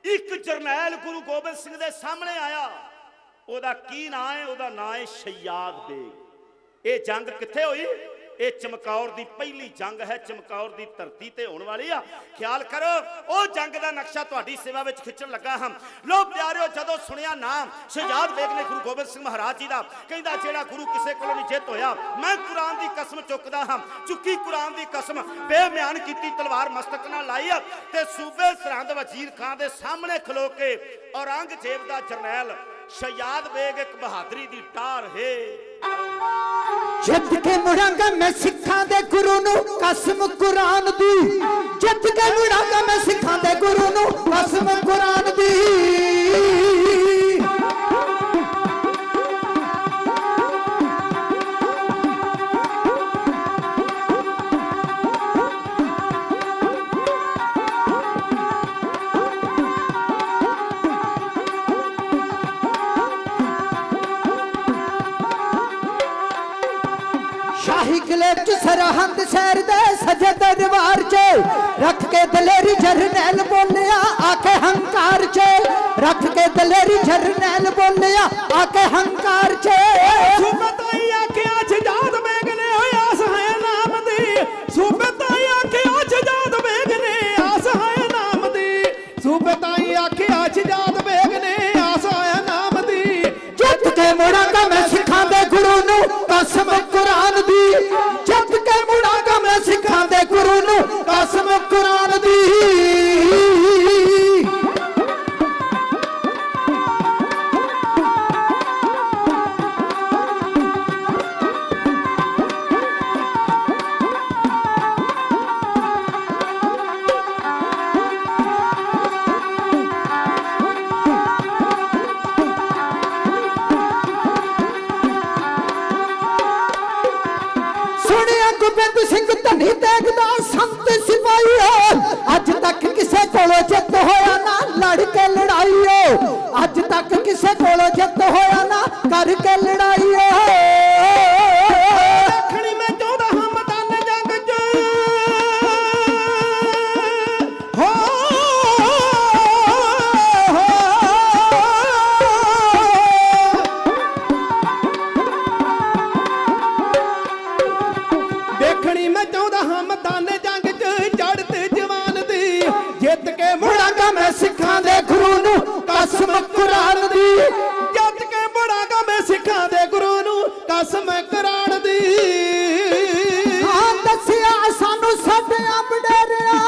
ਇੱਕ ਜਰਨੈਲ ਗੁਰੂ ਗੋਬਿੰਦ ਸਿੰਘ ਦੇ ਸਾਹਮਣੇ ਆਇਆ, ਉਹਦਾ ਕੀ ਨਾਂ ਹੈ? ਉਹਦਾ ਨਾਂ ਹੈ ਸ਼ਯਾਦ ਬੇਗ। ਇਹ ਜੰਗ ਕਿੱਥੇ ਹੋਈ? ਇਹ ਚਮਕੌਰ ਦੀ ਪਹਿਲੀ ਜੰਗ ਹੈ, ਚਮਕੌਰ ਦੀ ਧਰਤੀ ਤੇ ਹੋਣ ਵਾਲੀ ਆ। ਖਿਆਲ ਕਰੋ ਉਹ ਜੰਗ ਦਾ ਨਕਸ਼ਾ ਤੁਹਾਡੀ ਸੇਵਾ ਵਿੱਚ ਖਿੱਚਣ ਲੱਗਾ ਹਾਂ। ਲੋ ਪਿਆਰਿਓ, ਜਦੋਂ ਸੁਣਿਆ ਨਾਮ ਸ਼ਹਿਜਾਦ ਬੇਗ ਨੇ ਗੁਰੂ ਗੋਬਿੰਦ ਸਿੰਘ ਮਹਾਰਾਜ ਜੀ ਦਾ, ਕਹਿੰਦਾ ਜਿਹੜਾ ਗੁਰੂ ਕਿਸੇ ਕੋਲੋਂ ਨਹੀਂ ਜਿੱਤ ਹੋਇਆ, ਮੈਂ ਕੁਰਾਨ ਦੀ ਕਸਮ ਚੁੱਕਦਾ ਹਾਂ। ਚੁੱਕੀ ਕੁਰਾਨ ਦੀ ਕਸਮ, ਬੇਮਿਆਨ ਕੀਤੀ ਤਲਵਾਰ ਮਸਤਕ ਨਾਲ ਲਾਈ ਆ ਤੇ ਸੂਬੇ ਸਰਹੰਦ ਵਜ਼ੀਰ ਖਾਨ ਦੇ ਸਾਹਮਣੇ ਖਲੋ ਕੇ ਔਰੰਗਜ਼ੇਬ ਦਾ ਜਰਨੈਲ ਸ਼ਹਿਜਾਦ ਬੇਗ ਇੱਕ ਬਹਾਦਰੀ ਦੀ ਟਾਰ ਹੈ। ਜਿੱਤ ਕੇ ਮੁੜਾਂਗਾ ਮੈਂ ਸਿੱਖਾਂ ਦੇ ਗੁਰੂ ਨੂੰ ਕਸਮ ਕੁਰਾਨ ਦੀ, ਜਿੱਤ ਕੇ ਮੁੜਾਂਗਾ ਮੈਂ ਸਿੱਖਾਂ ਦੇ ਗੁਰੂ ਨੂੰ ਕਸਮ ਕੁਰਾਨ ਦੀ। शाही किले च सरहंद शहर दे सजे दरबार च रख के दलेरी जरनैल बोलिया आके हंकार च, रख के दलेरी जरनैल बोलिया आके हंकार च। सूबे ताई आके आज जाद बेगने आस है नाम दी, सूबे ताई आके आज जाद बेगने आस है नाम दी, सूबे ताई आके आज जाद बेगने आस है नाम दी। जित के मुड़ांगा मैं सिखां दे गुरु नू कसम कुरान दी, जित के मुड़ांगा मैं सिखां दे गुरु नू कसम कुरान दी। गोबिंद सिंह धनी देखदा संत सिपाही, अज तक किसे कोलों जित होया ना लड़ के लड़ाई, अज तक किसे कोलों जित होया ना करके लड़ाई। देखणी में 14 मैदान जंग च हो देखणी में 14 मैदान जंग च जड़ते जवान दी, जित के मुड़ांगा मैं सिखां दे गुरु नू कसम कुरान दी, जित के मुड़ांगा मैं सिखां दे गुरु नू कसम कुरान दी। हाँ दसिया सानू साडे बडेरिया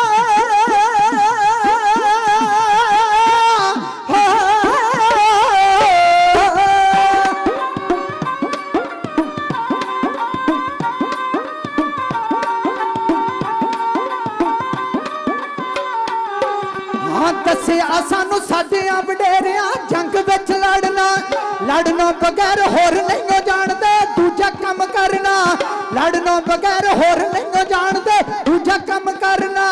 दसिया सानू साडियां वडेरियां जंग विच लड़ना, लड़नों बगैर होर नहीं जानदे दूजा कम करना, लड़नों बगैर होर नहीं जानदे दूजा कम करना।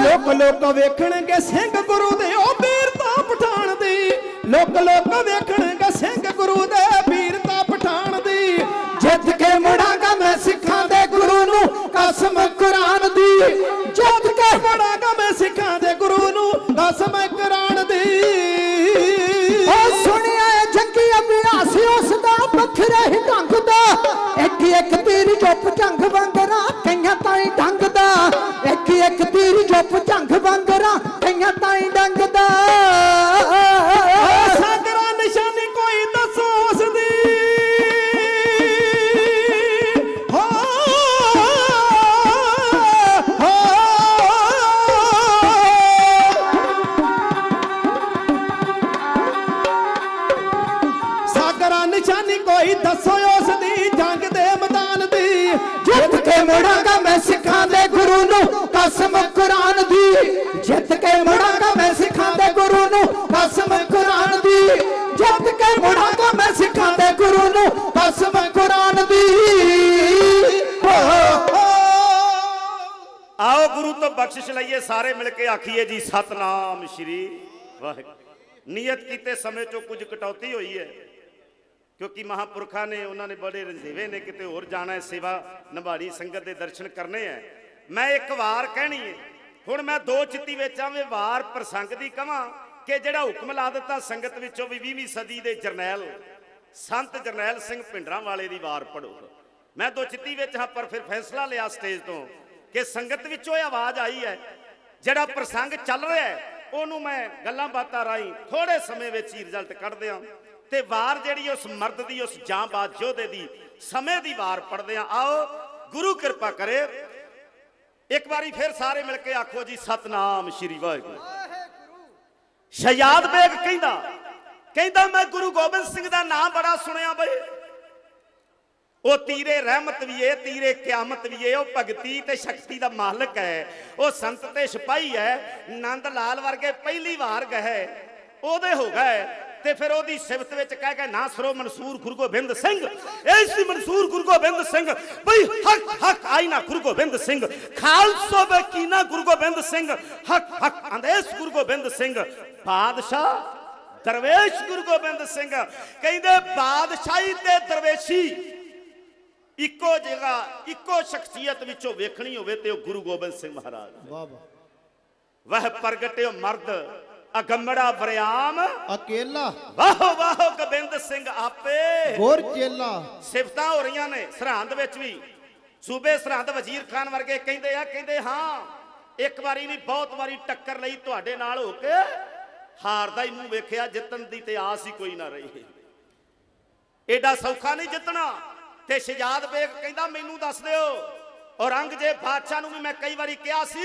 लोक लोक वेखणगे सिंह गुरु दे ओ वीरता पठान दी, लोक लोक वेखणगे सिंह गुरु दे वीरता पठान दी। जित के मुड़ांगा मैं सिखां दे गुरु नू कसम कुरान दी, जित के मुड़ांगा मैं सिखां दे गुरु नू कसम कुरान दी। ओ सुनिया जंगी अभ्यास उसदा बखरा ही ढंग दा, एक एक तीर चुप जंग वंगरा कईयां ताई ढंग दा, एक एक तीर चुप जंग वंगरा कईयां ताई ढंग दा। सागरा निशानी कोई दसो उस दी हो सागरा निशानी कोई दसो उस दी जंग दे मैदान दी, जित के मुड़ांगा मैं सिखां दे गुरु नू कसम कुरान दी, जित के मुड़ांगा मैं सिखां दे गुरु नू कसम कुरान दी, जित के मुड़ांगा मैं सिखां दे गुरु नू कसम कुरान दी। आओ गुरु तो बख्शिश लईए सारे मिलके आखिए जी सतनाम श्री वाहिगुरू। नियत कीते समय चो कुछ कटौती हुई है क्योंकि महापुरखा ने उन्होंने बड़े रंजीवे ने किते होर जाना है, सेवा निभानी, संगत के दर्शन करने हैं। मैं एक वार कहनी है, हुण मैं दो चित्ती विच आवें वार प्रसंग दी कहां कि जिहड़ा हुक्म ला दिता संगत विचों भी 20वीं सदी दे जरनैल संत जरनैल सिंह भिंडरां वाले दी वार पढ़ो। ਮੈਂ ਦੋ ਚਿੱਤੀ ਵਿੱਚ ਹਾਂ, ਪਰ ਫਿਰ ਫੈਸਲਾ ਲਿਆ ਸਟੇਜ ਤੋਂ ਕਿ ਸੰਗਤ ਵਿੱਚੋਂ ਇਹ ਆਵਾਜ਼ ਆਈ ਹੈ, ਜਿਹੜਾ ਪ੍ਰਸੰਗ ਚੱਲ ਰਿਹਾ ਹੈ ਉਹਨੂੰ ਮੈਂ ਗੱਲਾਂ ਬਾਤਾਂ ਰਾਹੀਂ ਥੋੜੇ ਸਮੇਂ ਵਿੱਚ ਹੀ ਰਿਜ਼ਲਟ ਕੱਢਦੇ ਹਾਂ ਤੇ ਵਾਰ ਜਿਹੜੀ ਉਸ ਮਰਦ ਦੀ, ਉਸ ਜਾਂਬਾਜ਼ ਯੋਧੇ ਦੀ ਸਮੇਂ ਦੀ ਵਾਰ ਪੜਦੇ ਹਾਂ। ਆਓ ਗੁਰੂ ਕਿਰਪਾ ਕਰੇ, ਇੱਕ ਵਾਰੀ ਫਿਰ ਸਾਰੇ ਮਿਲ ਕੇ ਆਖੋ ਜੀ ਸਤਨਾਮ ਸ਼੍ਰੀ ਵਾਹਿਗੁਰੂ। ਸ਼ਹਿਜ਼ਾਦ ਬੇਗ ਕਹਿੰਦਾ ਮੈਂ ਗੁਰੂ ਗੋਬਿੰਦ ਸਿੰਘ ਦਾ ਨਾਮ ਬੜਾ ਸੁਣਿਆ ਬਈ, ਉਹ ਤੀਰੇ ਰਹਿਮਤ ਵੀ ਏ, ਤੀਰੇ ਕਿਆਮਤ ਵੀ ਏ, ਉਹ ਭਗਤੀ ਤੇ ਸ਼ਕਤੀ ਦਾ ਮਾਲਕ ਹੈ, ਉਹ ਸੰਤ ਤੇ ਸਿਪਾਹੀ ਹੈ। ਨੰਦ ਲਾਲ ਵਰਗੇ ਪਹਿਲੀ ਵਾਰ ਗਏ ਉਹਦੇ ਹੋ ਗਏ ਤੇ ਫਿਰ ਉਹਦੀ ਸਿਫਤ ਵਿੱਚ ਕਹਿ ਕੇ ਨਾ ਸਰੋ ਮਨਸੂਰ ਗੁਰੂ ਗੋਬਿੰਦ ਸਿੰਘ, ਐਸੀ ਮਨਸੂਰ ਗੁਰੂ ਗੋਬਿੰਦ ਸਿੰਘ ਬਈ ਹੱਕ ਆਈਨਾ ਗੁਰੂ ਗੋਬਿੰਦ ਸਿੰਘ, ਖਾਲਸਾ ਬਕੀਨਾ ਗੁਰੂ ਗੋਬਿੰਦ ਸਿੰਘ, ਹੱਕ ਅੰਦੇਸ਼ ਗੁਰੂ ਗੋਬਿੰਦ ਸਿੰਘ, ਬਾਦਸ਼ਾਹ ਦਰਵੇਸ਼ ਗੁਰੂ ਗੋਬਿੰਦ ਸਿੰਘ। ਕਹਿੰਦੇ ਬਾਦਸ਼ਾਹੀ ਤੇ ਦਰਵੇਸ਼ੀ ਇੱਕੋ ਜਗ੍ਹਾ ਇੱਕੋ ਸ਼ਖਸੀਅਤ ਵਿੱਚੋਂ ਵੇਖਣੀ ਹੋਵੇ ਤੇ ਉਹ ਗੁਰੂ ਗੋਬਿੰਦ ਸਿੰਘ ਮਹਾਰਾਜ। ਵਾਹ ਵਾਹ। ਵਹ ਪ੍ਰਗਟਿਓ ਮਰਦ ਅਗੰਮੜਾ ਵਰਿਆਮ ਅਕੇਲਾ, ਵਾਹ ਵਾਹ ਗੋਬਿੰਦ ਸਿੰਘ ਆਪੇ ਗੁਰ ਚੇਲਾ। ਸਿਫਤਾਂ ਹੋ ਰਹੀਆਂ ਨੇ ਸਰਹੰਦ ਵਿੱਚ ਵੀ, ਸੂਬੇ ਸਰਹੰਦ ਵਜ਼ੀਰ ਖਾਨ ਵਰਗੇ ਕਹਿੰਦੇ ਹਾਂ ਇੱਕ ਵਾਰੀ ਨਹੀਂ ਬਹੁਤ ਵਾਰੀ ਟੱਕਰ ਲਈ ਤੁਹਾਡੇ ਨਾਲ ਹੋ ਕੇ, ਹਾਰਦਾ ਹੀ ਮੂੰਹ ਵੇਖਿਆ, ਜਿੱਤਣ ਦੀ ਤੇ ਆਸ ਹੀ ਕੋਈ ਨਾ ਰਹੀ, ਏਡਾ ਸੌਖਾ ਨਹੀਂ ਜਿੱਤਣਾ। ਤੇ ਸ਼ਹਿਜ਼ਾਦ ਬੇਗ ਕਹਿੰਦਾ ਮੈਨੂੰ ਦੱਸ ਦਿਓ, ਔਰੰਗਜ਼ੇਬ ਬਾਦਸ਼ਾਹ ਨੂੰ ਵੀ ਮੈਂ ਕਈ ਵਾਰੀ ਕਿਹਾ ਸੀ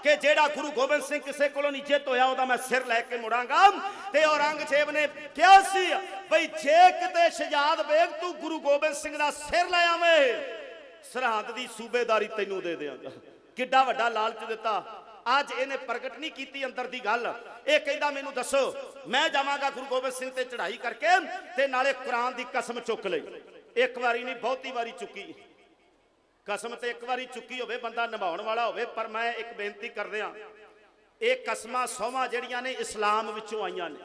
ਕਿ ਜਿਹੜਾ ਗੁਰੂ ਗੋਬਿੰਦ ਸਿੰਘ ਕਿਸੇ ਕੋਲੋਂ ਨਹੀਂ ਜਿੱਤ ਹੋਇਆ ਉਹਦਾ ਮੈਂ ਸਿਰ ਲੈ ਕੇ ਮੁੜਾਂਗਾ। ਤੇ ਔਰੰਗਜ਼ੇਬ ਨੇ ਕਿਹਾ ਸੀ ਬਈ ਜੇ ਕਿਤੇ ਸ਼ਹਿਜ਼ਾਦ ਬੇਗ ਤੂੰ ਗੁਰੂ ਗੋਬਿੰਦ ਸਿੰਘ ਦਾ ਸਿਰ ਲੈ ਆਵੇਂ, ਸਰਹੰਦ ਦੀ ਸੂਬੇਦਾਰੀ ਤੈਨੂੰ ਦੇ ਦਿਆਂਗਾ। ਕਿੱਡਾ ਵੱਡਾ ਲਾਲਚ ਦਿੱਤਾ। ਅੱਜ ਇਹਨੇ ਪ੍ਰਗਟ ਨਹੀਂ ਕੀਤੀ ਅੰਦਰ ਦੀ ਗੱਲ, ਇਹ ਕਹਿੰਦਾ ਮੈਨੂੰ ਦੱਸੋ ਮੈਂ ਜਾਵਾਂਗਾ ਗੁਰੂ ਗੋਬਿੰਦ ਸਿੰਘ ਤੇ ਚੜ੍ਹਾਈ ਕਰਕੇ ਤੇ ਨਾਲੇ ਕੁਰਾਨ ਦੀ ਕਸਮ ਚੁੱਕ ਲਈ। ਇੱਕ ਵਾਰੀ ਨਹੀਂ ਬਹੁਤੀ ਵਾਰੀ ਚੁੱਕੀ ਕਸਮ, ਤੇ ਇੱਕ ਵਾਰੀ ਚੁੱਕੀ ਹੋਵੇ ਬੰਦਾ ਨਿਭਾਉਣ ਵਾਲਾ ਹੋਵੇ। ਪਰ ਮੈਂ ਇੱਕ ਬੇਨਤੀ ਕਰਦਿਆਂ, ਇਹ ਕਸਮਾਂ ਸੌਵਾਂ ਜਿਹੜੀਆਂ ਨੇ ਇਸਲਾਮ ਵਿੱਚੋਂ ਆਈਆਂ ਨੇ,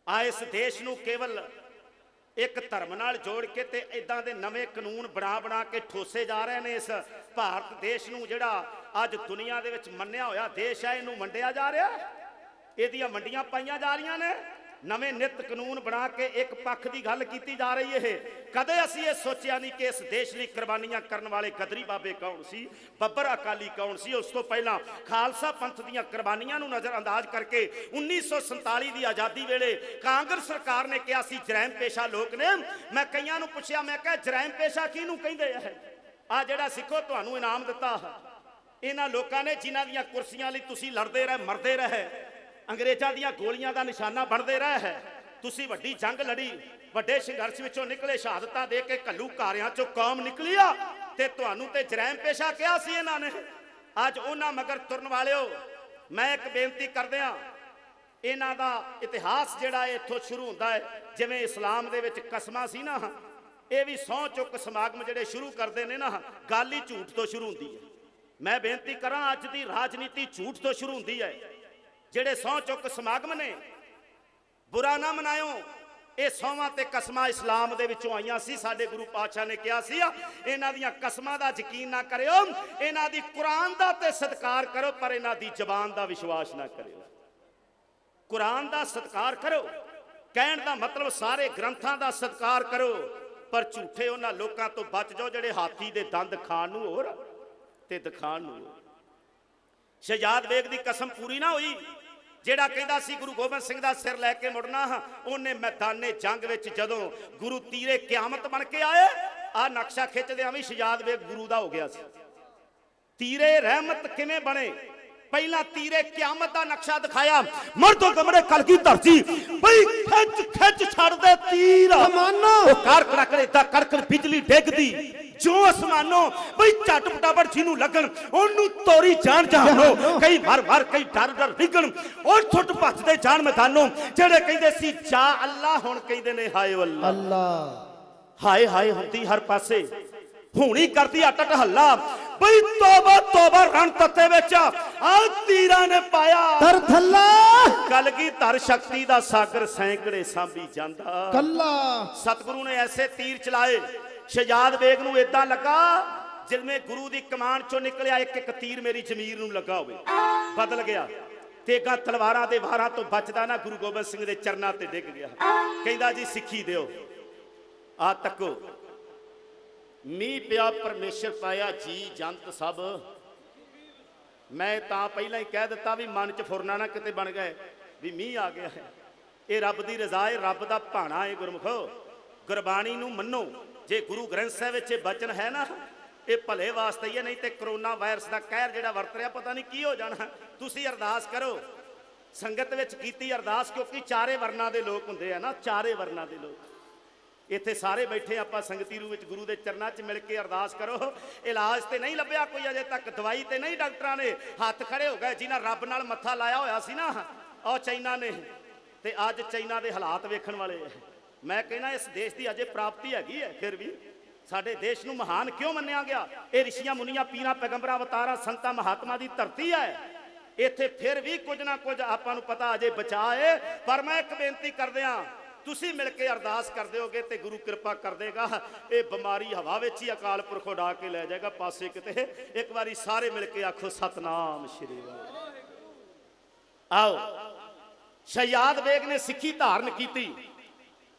ਆ ਇਸ ਦੇਸ਼ ਨੂੰ ਕੇਵਲ ਇੱਕ ਧਰਮ ਨਾਲ ਜੋੜ ਕੇ ਤੇ ਇਦਾਂ ਦੇ ਨਵੇਂ ਕਾਨੂੰਨ ਬਣਾ ਕੇ ਠੋਸੇ ਜਾ ਰਹੇ ਨੇ। ਇਸ ਭਾਰਤ ਦੇਸ਼ ਨੂੰ ਜਿਹੜਾ ਅੱਜ ਦੁਨੀਆ ਦੇ ਵਿੱਚ ਮੰਨਿਆ ਹੋਇਆ ਦੇਸ਼ ਹੈ, ਇਹਨੂੰ ਵੰਡਿਆ ਜਾ ਰਿਹਾ, ਇਹਦੀਆਂ ਵੰਡੀਆਂ ਪਾਈਆਂ ਜਾ ਰਹੀਆਂ ਨੇ, ਨਵੇਂ ਨਿਤ ਕਾਨੂੰਨ ਬਣਾ ਕੇ ਇੱਕ ਪੱਖ ਦੀ ਗੱਲ ਕੀਤੀ ਜਾ ਰਹੀ ਹੈ। ਕਦੇ ਅਸੀਂ ਇਹ ਸੋਚਿਆ ਨਹੀਂ ਕਿ ਇਸ ਦੇਸ਼ ਲਈ ਕੁਰਬਾਨੀਆਂ ਕਰਨ ਵਾਲੇ ਗਦਰੀ ਬਾਬੇ ਕੌਣ ਸੀ, ਬੱਬਰ ਅਕਾਲੀ ਕੌਣ ਸੀ। ਉਸ ਤੋਂ ਪਹਿਲਾਂ ਖਾਲਸਾ ਪੰਥ ਦੀਆਂ ਕੁਰਬਾਨੀਆਂ ਨੂੰ ਨਜ਼ਰਅੰਦਾਜ਼ ਕਰਕੇ 1947 ਦੀ ਆਜ਼ਾਦੀ ਵੇਲੇ ਕਾਂਗਰਸ ਸਰਕਾਰ ਨੇ ਕਿਹਾ ਸੀ ਜਰੈਮ ਪੇਸ਼ਾ ਲੋਕ ਨੇ। ਮੈਂ ਕਈਆਂ ਨੂੰ ਪੁੱਛਿਆ, ਮੈਂ ਕਿਹਾ ਜਰੈਮ ਪੇਸ਼ਾ ਕਿਹਨੂੰ ਕਹਿੰਦੇ ਆ ਜਿਹੜਾ ਸਿੱਖੋ ਤੁਹਾਨੂੰ ਇਨਾਮ ਦਿੱਤਾ ਇਹਨਾਂ ਲੋਕਾਂ ਨੇ ਜਿਨ੍ਹਾਂ ਦੀਆਂ ਕੁਰਸੀਆਂ ਲਈ ਤੁਸੀਂ ਲੜਦੇ ਰਹੇ, ਮਰਦੇ ਰਹੇ, ਅੰਗਰੇਜ਼ਾਂ ਦੀਆਂ ਗੋਲੀਆਂ ਦਾ ਨਿਸ਼ਾਨਾ ਬਣਦੇ ਰਹੇ ਹੈ। ਤੁਸੀਂ ਵੱਡੀ ਜੰਗ ਲੜੀ, ਵੱਡੇ ਸੰਘਰਸ਼ ਵਿੱਚੋਂ ਨਿਕਲੇ, ਸ਼ਹਾਦਤਾਂ ਦੇ ਕੇ ਘੱਲੂ ਘਾਰਿਆਂ ਚੋਂ ਕੌਮ ਨਿਕਲੀ ਆ ਤੇ ਤੁਹਾਨੂੰ ਤੇ ਜਰੈਮ ਪੇਸ਼ਾ ਕਿਹਾ ਸੀ ਇਹਨਾਂ ਨੇ। ਅੱਜ ਉਹਨਾਂ ਮਗਰ ਤੁਰਨ ਵਾਲਿਓ, ਮੈਂ ਇੱਕ ਬੇਨਤੀ ਕਰਦਿਆਂ, ਇਹਨਾਂ ਦਾ ਇਤਿਹਾਸ ਜਿਹੜਾ ਇੱਥੋਂ ਸ਼ੁਰੂ ਹੁੰਦਾ ਹੈ, ਜਿਵੇਂ ਇਸਲਾਮ ਦੇ ਵਿੱਚ ਕਸਮਾਂ ਸੀ ਨਾ, ਇਹ ਵੀ ਸਹੁੰ ਚੁੱਕ ਸਮਾਗਮ ਜਿਹੜੇ ਸ਼ੁਰੂ ਕਰਦੇ ਨੇ ਨਾ, ਗੱਲ ਹੀ ਝੂਠ ਤੋਂ ਸ਼ੁਰੂ ਹੁੰਦੀ ਹੈ। ਮੈਂ ਬੇਨਤੀ ਕਰਾਂ, ਅੱਜ ਦੀ ਰਾਜਨੀਤੀ ਝੂਠ ਤੋਂ ਸ਼ੁਰੂ ਹੁੰਦੀ ਹੈ। ਜਿਹੜੇ ਸਹੁੰ ਚੁੱਕ ਸਮਾਗਮ ਨੇ, ਬੁਰਾ ਨਾ ਮਨਾਇਓ, ਇਹ ਸਹੁੰਆਂ ਤੇ ਕਸਮਾਂ ਇਸਲਾਮ ਦੇ ਵਿੱਚੋਂ ਆਈਆਂ ਸੀ। ਸਾਡੇ ਗੁਰੂ ਪਾਤਸ਼ਾਹ ਨੇ ਕਿਹਾ ਸੀ ਇਹਨਾਂ ਦੀਆਂ ਕਸਮਾਂ ਦਾ ਯਕੀਨ ਨਾ ਕਰਿਓ, ਇਹਨਾਂ ਦੀ ਕੁਰਾਨ ਦਾ ਤੇ ਸਤਿਕਾਰ ਕਰੋ, ਪਰ ਇਹਨਾਂ ਦੀ ਜ਼ਬਾਨ ਦਾ ਵਿਸ਼ਵਾਸ ਨਾ ਕਰਿਓ। ਕੁਰਾਨ ਦਾ ਸਤਿਕਾਰ ਕਰੋ ਕਹਿਣ ਦਾ ਮਤਲਬ ਸਾਰੇ ਗ੍ਰੰਥਾਂ ਦਾ ਸਤਿਕਾਰ ਕਰੋ, ਪਰ ਝੂਠੇ ਉਹਨਾਂ ਲੋਕਾਂ ਤੋਂ ਬਚ ਜਾਓ ਜਿਹੜੇ ਹਾਥੀ ਦੇ ਦੰਦ ਖਾਣ ਨੂੰ ਹੋਰ ਤੇ ਦਿਖਾਣ ਨੂੰ ਹੋਰ। ਸ਼ਹਿਜ਼ਾਦ ਬੇਗ ਦੀ ਕਸਮ ਪੂਰੀ ਨਾ ਹੋਈ। ਜਿਹੜਾ ਕਹਿੰਦਾ ਸੀ ਗੁਰੂ ਗੋਬਿੰਦ ਸਿੰਘ ਦਾ ਸਿਰ ਲੈ ਕੇ ਮੁੜਨਾ, ਉਹਨੇ ਮੈਦਾਨੇ ਜੰਗ ਵਿੱਚ ਜਦੋਂ ਗੁਰੂ ਤੀਰੇ ਕਿਆਮਤ ਬਣ ਕੇ ਆਏ, ਆ ਨਕਸ਼ਾ ਖਿੱਚਦਿਆਂ ਵੀ ਸ਼ਹਿਜ਼ਾਦ ਬੇਗ ਗੁਰੂ ਦਾ ਹੋ ਗਿਆ ਸੀ। ਤੀਰੇ ਰਹਿਮਤ ਕਿਵੇਂ ਬਣੇ, ਪਹਿਲਾਂ ਤੀਰੇ ਕਿਆਮਤ ਦਾ ਨਕਸ਼ਾ ਦਿਖਾਇਆ, ਮਰਦੋਂ ਕਮਰੇ ਕਲਗੀ ਧਰਤੀ ਬਈ ਖਿੱਚ ਛੱਡਦੇ ਤੀਰ ਅਸਮਾਨੋਂ, ਉਹ ਕਾਰ ਕੜਕੜੇ ਦਾ ਕੜਕ ਬਿਜਲੀ ਡਿੱਗਦੀ ਜੋ ਅਸਮਾਨੋਂ ਬਈ ਝਟ ਫਟਾਫਟ ਜਿਹਨੂੰ ਲੱਗਣ ਉਹਨੂੰ ਤੋਰੀ ਜਾਣ ਜਹਾਨੋਂ, ਕਈ ਵਾਰ ਕਈ ਡਰ ਡਿੱਗਣ, ਉਹ ਛੁੱਟ ਭੱਜਦੇ ਜਾਣ ਮੈਦਾਨੋਂ। ਜਿਹੜੇ ਕਹਿੰਦੇ ਸੀ ਜਾ ਅੱਲਾ, ਹੁਣ ਕਹਿੰਦੇ ਨੇ ਹਾਏ ਅੱਲਾ, ਹਾਏ ਹਾਏ ਹੁੰਦੀ ਹਰ ਪਾਸੇ, ਹੁਣੀ ਕਰਦੀ ਅਟਟ ਹੱਲਾ ਬਈ ਤੋਬਾ ਰਣ ਤੱਤੇ ਵਿੱਚ ਆ ਤੀਰਾਂ ਨੇ ਪਾਇਆ ਦਰ ਥੱਲਾ, ਕਲਗੀ ਧਰ ਸ਼ਕਤੀ ਦਾ ਸਾਗਰ ਸੈਂਕੜੇ ਸਾਂਭੀ ਜਾਂਦਾ ਕੱਲਾ। ਸਤਿਗੁਰੂ ਨੇ ਐਸੇ ਤੀਰ ਚਲਾਏ, ਸ਼ਹਿਜ਼ਾਦ ਬੇਗ ਨੂੰ ਏਦਾਂ ਲੱਗਾ ਜਿਵੇਂ ਗੁਰੂ ਦੀ ਕਮਾਨ ਚੋਂ ਨਿਕਲਿਆ ਇੱਕ ਤੀਰ ਮੇਰੀ ਜ਼ਮੀਰ ਨੂੰ ਲੱਗਾ ਹੋਵੇ। ਬਦਲ ਗਿਆ, ਤੇਗਾ ਤਲਵਾਰਾਂ ਦੇ ਵਾਰਾਂ ਤੋਂ ਬਚਦਾ ਨਾ ਗੁਰੂ ਗੋਬਿੰਦ ਸਿੰਘ ਦੇ ਚਰਨਾਂ ਤੇ ਡਿੱਗ ਗਿਆ। ਕਹਿੰਦਾ ਜੀ ਸਿੱਖੀ ਦਿਓ, ਆ ਤੱਕੋ ਮੀਂਹ ਪਿਆ ਪਰਮੇਸ਼ਰ ਪਾਇਆ ਜੀ ਜੰਤ ਸਭ। ਮੈਂ ਤਾਂ ਪਹਿਲਾਂ ਹੀ ਕਹਿ ਦਿੱਤਾ ਵੀ ਮਨ 'ਚ ਫੁਰਨਾ ਨਾ ਕਿਤੇ ਬਣ ਗਏ ਵੀ ਮੀਂਹ ਆ ਗਿਆ ਹੈ। ਇਹ ਰੱਬ ਦੀ ਰਜ਼ਾ ਹੈ, ਰੱਬ ਦਾ ਭਾਣਾ ਹੈ। ਗੁਰਮੁਖੋ ਗੁਰਬਾਣੀ ਨੂੰ ਮੰਨੋ। ਜੇ ਗੁਰੂ ਗ੍ਰੰਥ ਸਾਹਿਬ ਵਿੱਚ ਇਹ ਬਚਨ ਹੈ ਨਾ, ਇਹ ਭਲੇ ਵਾਸਤੇ ਹੀ ਹੈ, ਨਹੀਂ ਤੇ ਕਰੋਨਾ ਵਾਇਰਸ ਦਾ ਕਹਿਰ ਜਿਹੜਾ ਵਰਤ ਰਿਹਾ ਪਤਾ ਨਹੀਂ ਕੀ ਹੋ ਜਾਣਾ। ਤੁਸੀਂ ਅਰਦਾਸ ਕਰੋ, ਸੰਗਤ ਵਿੱਚ ਕੀਤੀ ਅਰਦਾਸ, ਕਿਉਂਕਿ ਚਾਰੇ ਵਰਨਾਂ ਦੇ ਲੋਕ ਹੁੰਦੇ ਆ ਨਾ, ਚਾਰੇ ਵਰਨਾਂ ਦੇ ਲੋਕ ਇੱਥੇ ਸਾਰੇ ਬੈਠੇ ਆਪਾਂ ਸੰਗਤੀ ਰੂਪ ਵਿੱਚ ਗੁਰੂ ਦੇ ਚਰਨਾਂ 'ਚ ਮਿਲ ਕੇ ਅਰਦਾਸ ਕਰੋ। ਇਲਾਜ ਤੇ ਨਹੀਂ ਲੱਭਿਆ ਕੋਈ ਅਜੇ ਤੱਕ, ਦਵਾਈ ਤੇ ਨਹੀਂ, ਡਾਕਟਰਾਂ ਨੇ ਹੱਥ ਖੜੇ ਹੋ ਗਏ ਜਿਨ੍ਹਾਂ ਰੱਬ ਨਾਲ ਮੱਥਾ ਲਾਇਆ ਹੋਇਆ ਸੀ ਨਾ, ਉਹ ਚਾਈਨਾ ਨੇ, ਤੇ ਅੱਜ ਚਾਈਨਾ ਦੇ ਹਾਲਾਤ ਵੇਖਣ ਵਾਲੇ ਹੈ। ਮੈਂ ਕਹਿੰਦਾ ਇਸ ਦੇਸ਼ ਦੀ ਅਜੇ ਪ੍ਰਾਪਤੀ ਹੈਗੀ ਹੈ, ਫਿਰ ਵੀ ਸਾਡੇ ਦੇਸ਼ ਨੂੰ ਮਹਾਨ ਕਿਉਂ ਮੰਨਿਆ ਗਿਆ? ਇਹ ਰਿਸ਼ੀਆਂ ਮੁਨੀਆਂ ਪੀਰਾਂ ਪੈਗੰਬਰਾਂ ਅਵਤਾਰਾਂ ਸੰਤਾਂ ਮਹਾਤਮਾ ਦੀ ਧਰਤੀ ਹੈ। ਇੱਥੇ ਫਿਰ ਵੀ ਕੁਝ ਨਾ ਕੁਝ ਆਪਾਂ ਨੂੰ ਪਤਾ ਅਜੇ ਬਚਾ ਹੈ। ਪਰ ਮੈਂ ਇੱਕ ਬੇਨਤੀ ਕਰਦਿਆਂ, ਤੁਸੀਂ ਮਿਲ ਕੇ ਅਰਦਾਸ ਕਰ ਦਿਓਗੇ ਤੇ ਗੁਰੂ ਕਿਰਪਾ ਕਰ ਦੇਗਾ। ਇਹ ਬਿਮਾਰੀ ਹਵਾ ਵਿੱਚ ਹੀ ਅਕਾਲ ਪੁਰਖ ਉਡਾ ਕੇ ਲੈ ਜਾਏਗਾ ਪਾਸੇ ਕਿਤੇ। ਇੱਕ ਵਾਰੀ ਸਾਰੇ ਮਿਲ ਕੇ ਆਖੋ ਸਤਨਾਮ ਸ਼੍ਰੀ ਵਾਹਿਗੁਰੂ। ਆਓ, ਸ਼ਹਿਜ਼ਾਦ ਬੇਗ ਨੇ ਸਿੱਖੀ ਧਾਰਨ ਕੀਤੀ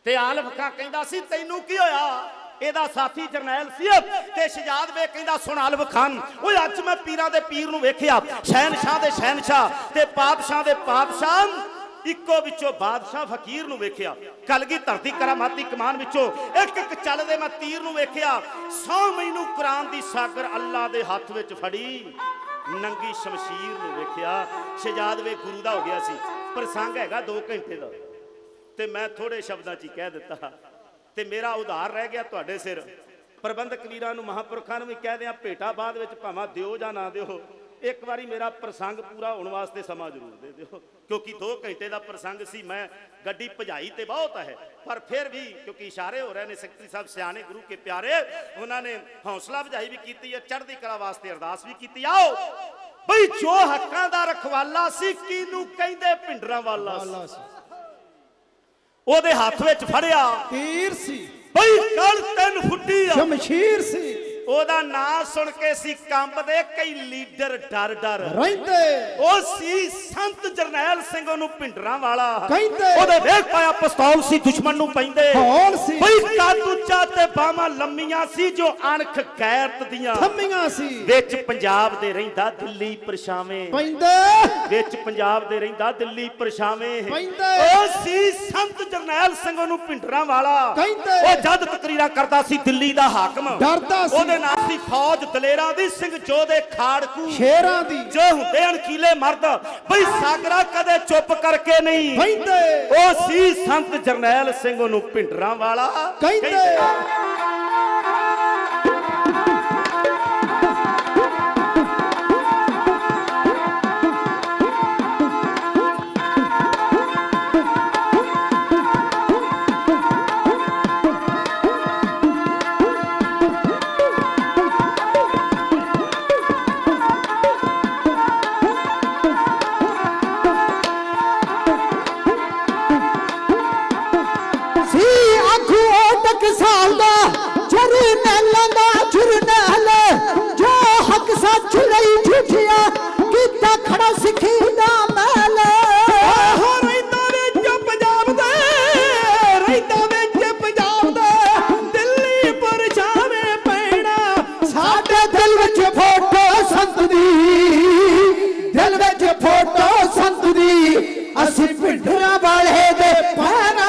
ਤੇ ਆਲਮ ਖਾਂ ਕਹਿੰਦਾ ਸੀ ਤੈਨੂੰ ਕੀ ਹੋਇਆ? ਇਹਦਾ ਸਾਥੀ ਜਰਨੈਲ ਸੀ ਤੇ ਸ਼ਹਿਜ਼ਾਦ ਬੇਗ ਕਹਿੰਦਾ ਸੁਣ ਆਲਮ ਖਾਨ, ਓਏ ਅੱਜ ਮੈਂ ਪੀਰਾਂ ਦੇ ਪੀਰ ਨੂੰ ਵੇਖਿਆ, ਸ਼ਹਿਨਸ਼ਾਹ ਦੇ ਸ਼ਹਿਨਸ਼ਾਹ ਤੇ ਪਾਤਸ਼ਾਹ ਦੇ ਪਾਤਸ਼ਾਹ, ਇੱਕੋ ਵਿੱਚੋਂ ਬਾਦਸ਼ਾਹ ਫਕੀਰ ਨੂੰ ਵੇਖਿਆ। ਕਲਗੀਧਰ ਦੀ ਕਰਾਮਾਤੀ ਕਮਾਨ ਵਿੱਚੋਂ ਇੱਕ ਇੱਕ ਚੱਲਦੇ ਮੈਂ ਤੀਰ ਨੂੰ ਵੇਖਿਆ। 100 ਮੈਨੂੰ ਕੁਰਾਨ ਦੀ ਸਾਗਰ ਅੱਲਾ ਦੇ ਹੱਥ ਵਿੱਚ ਫੜੀ ਨੰਗੀ ਸ਼ਮਸ਼ੀਰ ਨੂੰ ਵੇਖਿਆ। ਸ਼ਹਿਜ਼ਾਦ ਬੇਗ ਗੁਰੂ ਦਾ ਹੋ ਗਿਆ ਸੀ। ਪ੍ਰਸੰਗ ਹੈਗਾ 2 ਘੰਟੇ ਦਾ ਤੇ ਮੈਂ ਥੋੜੇ ਸ਼ਬਦਾਂ 'ਚ ਹੀ ਕਹਿ ਦਿੱਤਾ ਤੇ ਮੇਰਾ ਉਧਾਰ ਰਹਿ ਗਿਆ ਤੁਹਾਡੇ ਸਿਰ। ਪ੍ਰਬੰਧਕ ਵੀਰਾਂ ਨੂੰ ਮਹਾਂਪੁਰਖਾਂ ਨੂੰ ਵੀ ਕਹਿ ਦਿਆਂ, ਭੇਟਾ ਬਾਅਦ ਵਿੱਚ ਭਾਵੇਂ ਦਿਓ ਜਾਂ ਨਾ ਦਿਓ, ਇੱਕ ਵਾਰੀ ਮੇਰਾ ਪ੍ਰਸੰਗ ਪੂਰਾ ਹੋਣ ਵਾਸਤੇ ਸਮਾਂ ਜ਼ਰੂਰ ਦੇ ਦਿਓ, ਕਿਉਂਕਿ 2 ਘੰਟੇ ਦਾ ਪ੍ਰਸੰਗ ਸੀ। ਮੈਂ ਗੱਡੀ ਭਜਾਈ ਤੇ ਬਹੁਤ ਹੈ, ਪਰ ਫਿਰ ਵੀ ਕਿਉਂਕਿ ਇਸ਼ਾਰੇ ਹੋ ਰਹੇ ਨੇ, ਸੈਕਟਰੀ ਸਾਹਿਬ ਸਿਆਣੇ ਗੁਰੂ ਕੇ ਪਿਆਰੇ, ਉਹਨਾਂ ਨੇ ਹੌਸਲਾ ਵਜਾਈ ਵੀ ਕੀਤੀ ਹੈ, ਚੜ੍ਹਦੀ ਕਲਾ ਵਾਸਤੇ ਅਰਦਾਸ ਵੀ ਕੀਤੀ। ਆਓ ਬਈ, ਜੋ ਹੱਕਾਂ ਦਾ ਰਖਵਾਲਾ ਸੀ, ਕਿਹਨੂੰ ਕਹਿੰਦੇ ਭਿੰਡਰਾਂ ਵਾਲਾ ਸੀ, ਉਹਦੇ ਹੱਥ ਵਿੱਚ ਫੜਿਆ ਤੀਰ ਸੀ ਬਈ, ਗਲ 3 ਫੁੱਟੀ ਆ, ਸ਼ਮਸ਼ੀਰ ਸੀ। ਉਹਦਾ ਨਾਂ ਸੁਣ ਕੇ ਸੀ ਕੰਬਦੇ ਕਈ ਲੀਡਰ ਡਰ ਡਰ ਰਹਿੰਦੇ। ਉਹ ਸੀ ਸੰਤ ਜਰਨੈਲ ਸਿੰਘ, ਉਹਨੂੰ ਭਿੰਡਰਾਂ ਵਾਲਾ ਕਹਿੰਦੇ। ਉਹਦੇ ਵੇਖ ਪਾਇਆ ਪਿਸਤੌਲ ਸੀ, ਦੁਸ਼ਮਣ ਨੂੰ ਪੈਂਦੇ ਹੌਲ ਸੀ ਬਈ, ਕੱਦ ਉੱਚਾ ਤੇ ਬਾਹਾਂ ਲੰਮੀਆਂ ਸੀ, ਜੋ ਅਣਖ ਗੈਰਤ ਦੀਆਂ ਥੰਮੀਆਂ ਸੀ। ਵਿੱਚ ਪੰਜਾਬ ਦੇ ਰਹਿੰਦਾ ਦਿੱਲੀ ਪਰਛਾਵੇਂ, ਪੈਂਦੇ ਵਿੱਚ ਪੰਜਾਬ ਦੇ ਰਹਿੰਦਾ ਦਿੱਲੀ ਪਰਛਾਵੇਂ। ਪੈਂਦੇ। ਉਹ ਸੀ ਸੰਤ ਜਰਨੈਲ ਸਿੰਘ, ਉਹਨੂੰ ਭਿੰਡਰਾਂ ਵਾਲਾ ਕਹਿੰਦੇ। ਉਹ ਜਦ ਤਕਰੀਰਾਂ ਕਰਦਾ ਸੀ ਦਿੱਲੀ ਦਾ ਹਾਕਮ, ਡਰਦਾ ਸੀ। ਉਹਦੇ ਨਾਲ ਸੀ ਫੌਜ ਦਲੇਰਾਂ ਦੀ, ਸਿੰਘ ਜੋਧੇ ਖਾੜਕੂ ਸ਼ੇਰਾਂ ਦੀ, ਜੋ ਹੁੰਦੇ ਅਣਖੀਲੇ ਮਰਦ ਬਈ, ਸਾਗਰਾ ਕਦੇ ਚੁੱਪ ਕਰਕੇ ਨਹੀਂ ਪੈਂਦੇ। ਉਹ ਸੀ ਸੰਤ ਜਰਨੈਲ ਸਿੰਘ, ਉਹਨੂੰ ਭਿੰਡਰਾਂ ਵਾਲਾ ਕਹਿੰਦੇ। ਅਸੀਂ ਭਿੰਡਰਾਂ ਵਾਲੇ ਦੇ ਪੈਰਾਂ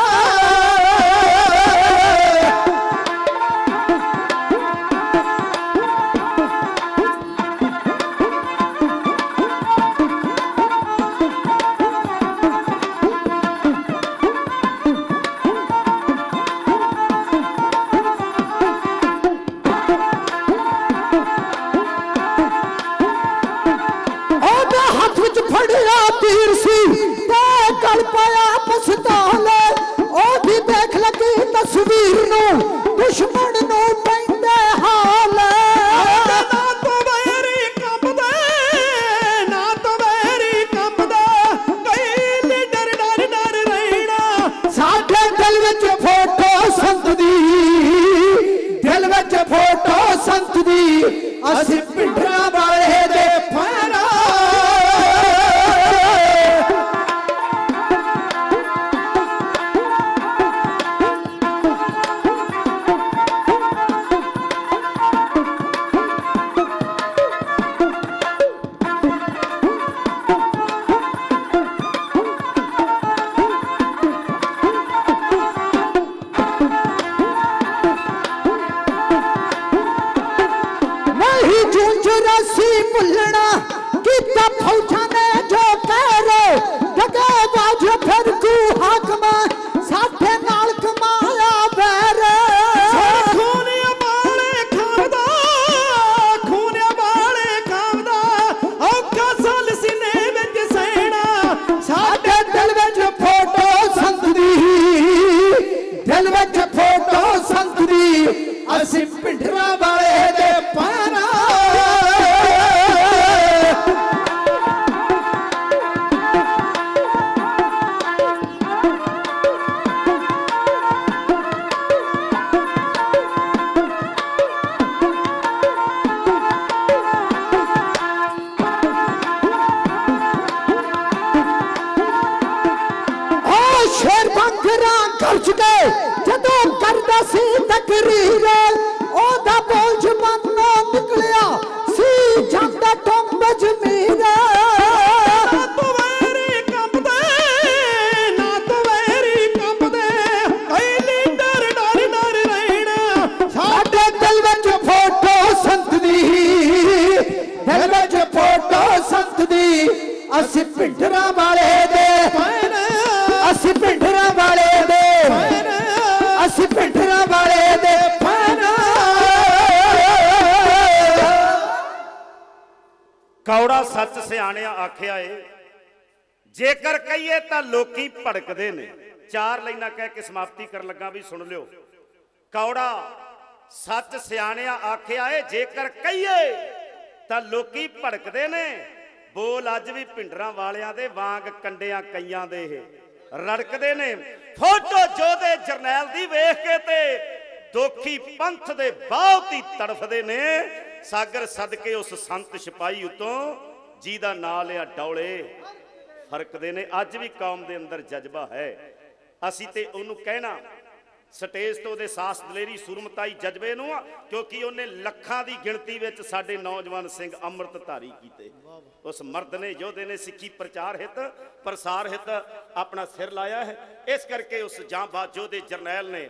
ਤਸਵੀਰ ਨੂੰ ਦੁਸ਼ਮਣ ਨੂੰ ਪੈਂਦੇ ਹਾਲ ਨਾ ਤੋਂ ਵੈਰੀ ਕੰਬਦਾ, ਨਾ ਤੋਂ ਵੈਰੀ ਕੰਬਦਾ, ਕਈ ਲੀਡਰ ਡਰ ਡਰ ਰਹਿਣਾ। ਸਾਡੇ ਦਿਲ ਵਿੱਚ ਫੋਟੋ ਸੰਤ ਦੀ, ਦਿਲ ਵਿੱਚ ਫੋਟੋ ਸੰਤ ਦੀ, ਅਸੀਂ ਭਿੰਡਰਾਂ ਵਾਲੇ ਦੇ ਪੈਰਾਂ ਚੱਲਣਾ ਕੀਤਾ ਫੌਜਾਂ ਨੇ ਜੋ ਕਹਿ ਜਗੇ ਬਾਜ ਫਿਰ ਤੂੰ ਹਾਕਮ ਸਾਡੇ ਨਾਲ ਕਮਾਇਆ ਬੈਰ ਖੂਨਿਆ ਵਾਲੇ ਖਾਂਦਾ ਖੂਨਿਆ ਵਾਲੇ ਖਾਂਦਾ ਔਖਾ ਸਾਲ ਸੀਨੇ ਵਿੱਚ ਸਹਿਣਾ ਸਾਡੇ ਦਿਲ ਵਿੱਚ ਫੋਟੋ ਸੰਤ ਦੀ ਦਿਲ ਵਿੱਚ ਫੋਟੋ ਸੰਤ ਦੀ ਅਸੀਂ ਪਿੰਡਰਾਂ ਵਾਲੇ ਦੇ ਪਾਣਾ ਸ਼ੇਰ ਬੰਗਰਾਂ ਗਰਜ ਕੇ ਜਦੋਂ ਕਰਦਾ ਸੀ ਤਕਰੀਰ ਉਹਦਾ ਬੋਝ ਮਨੋਂ ਨਿਕਲਿਆ ਸੀ ਜਾਂਦਾ ਟੰਬ ਜ਼ਮੀਰ ਨਾ ਤੂੰ ਵੈਰੀ ਕੰਬਦੇ ਨਾ ਤੂੰ ਵੈਰੀ ਕੰਬਦੇ ਕਈ ਲੀਡਰ ਡਰ ਡਰ ਰਹਿਣਾ ਸਾਡੇ ਦਿਲ ਵਿੱਚ ਫੋਟੋ ਸੰਤ ਦੀ ਦਿਲ ਵਿੱਚ ਫੋਟੋ ਸੰਤ ਦੀ ਅਸੀਂ ਪਿੰਡਰਾਂ ਵਾਲੇ ਦੇ ਅਸੀਂ ਪਿੰਡਰਾਂ ਵਾਲੇ ਦੇ ਅਸੀਂ ਪਿੰਡਰਾਂ ਵਾਲੇ ਦੇ ਕੌੜਾ ਸੱਚ ਸਿਆਣਿਆ ਆਖਿਆ ਏ ਜੇਕਰ ਕਹੀਏ ਤਾਂ ਲੋਕੀ ਭੜਕਦੇ ਨੇ। ਚਾਰ ਲਾਈਨਾਂ ਕਹਿ ਕੇ ਸਮਾਪਤੀ ਕਰਨ ਲੱਗਾ ਵੀ ਸੁਣ ਲਿਓ। ਕੌੜਾ ਸੱਚ ਸਿਆਣਿਆ ਆਖਿਆ ਏ ਜੇਕਰ ਕਹੀਏ ਤਾਂ ਲੋਕੀ ਭੜਕਦੇ ਨੇ। ਬੋਲ ਅੱਜ ਵੀ ਭਿੰਡਰਾਂ ਵਾਲਿਆਂ ਦੇ ਵਾਂਗ ਕੰਡਿਆਂ ਕਈਆਂ ਦੇ ਇਹ ਰੜਕਦੇ ਨੇ। ਫੋਟੋ ਜੋਧੇ ਜਰਨੈਲ ਦੀ ਵੇਖ ਕੇ ਤੇ ਦੋਖੀ ਪੰਥ ਦੇ ਬਹੁਤ ਹੀ ਤੜਫਦੇ ਨੇ। ਸਾਗਰ ਸਦਕੇ ਉਸ ਸੰਤ ਸਿਪਾਹੀ ਉਤੋਂ ਜਿਹਦਾ ਨਾਂ ਲਿਆ ਡੌਲੇ ਫਰਕਦੇ ਨੇ। ਅੱਜ ਵੀ ਕੌਮ ਦੇ ਅੰਦਰ ਜਜ਼ਬਾ ਹੈ। ਅਸੀਂ ਤੇ ਉਹਨੂੰ ਕਹਿਣਾ ਸਟੇਜ ਤੋਂ ਉਹਦੇ ਸਾਹਸ ਦਲੇਰੀ ਸੂਰਮਤਾਈ ਜਜ਼ਬੇ ਨੂੰ ਕਿਉਂਕਿ ਉਹਨੇ ਲੱਖਾਂ ਦੀ ਗਿਣਤੀ ਵਿੱਚ ਸਾਡੇ ਨੌਜਵਾਨ ਸਿੰਘ ਅੰਮ੍ਰਿਤ ਧਾਰੀ ਕੀਤੇ। ਉਸ ਮਰਦ ਨੇ ਯੋਧੇ ਨੇ ਸਿੱਖੀ ਪ੍ਰਚਾਰ ਹਿੱਤ ਪ੍ਰਸਾਰ ਹਿੱਤ ਆਪਣਾ ਸਿਰ ਲਾਇਆ ਹੈ। ਇਸ ਕਰਕੇ ਉਸ ਜਾਂਬਾਜ਼ ਯੋਧੇ ਜਰਨੈਲ ਨੇ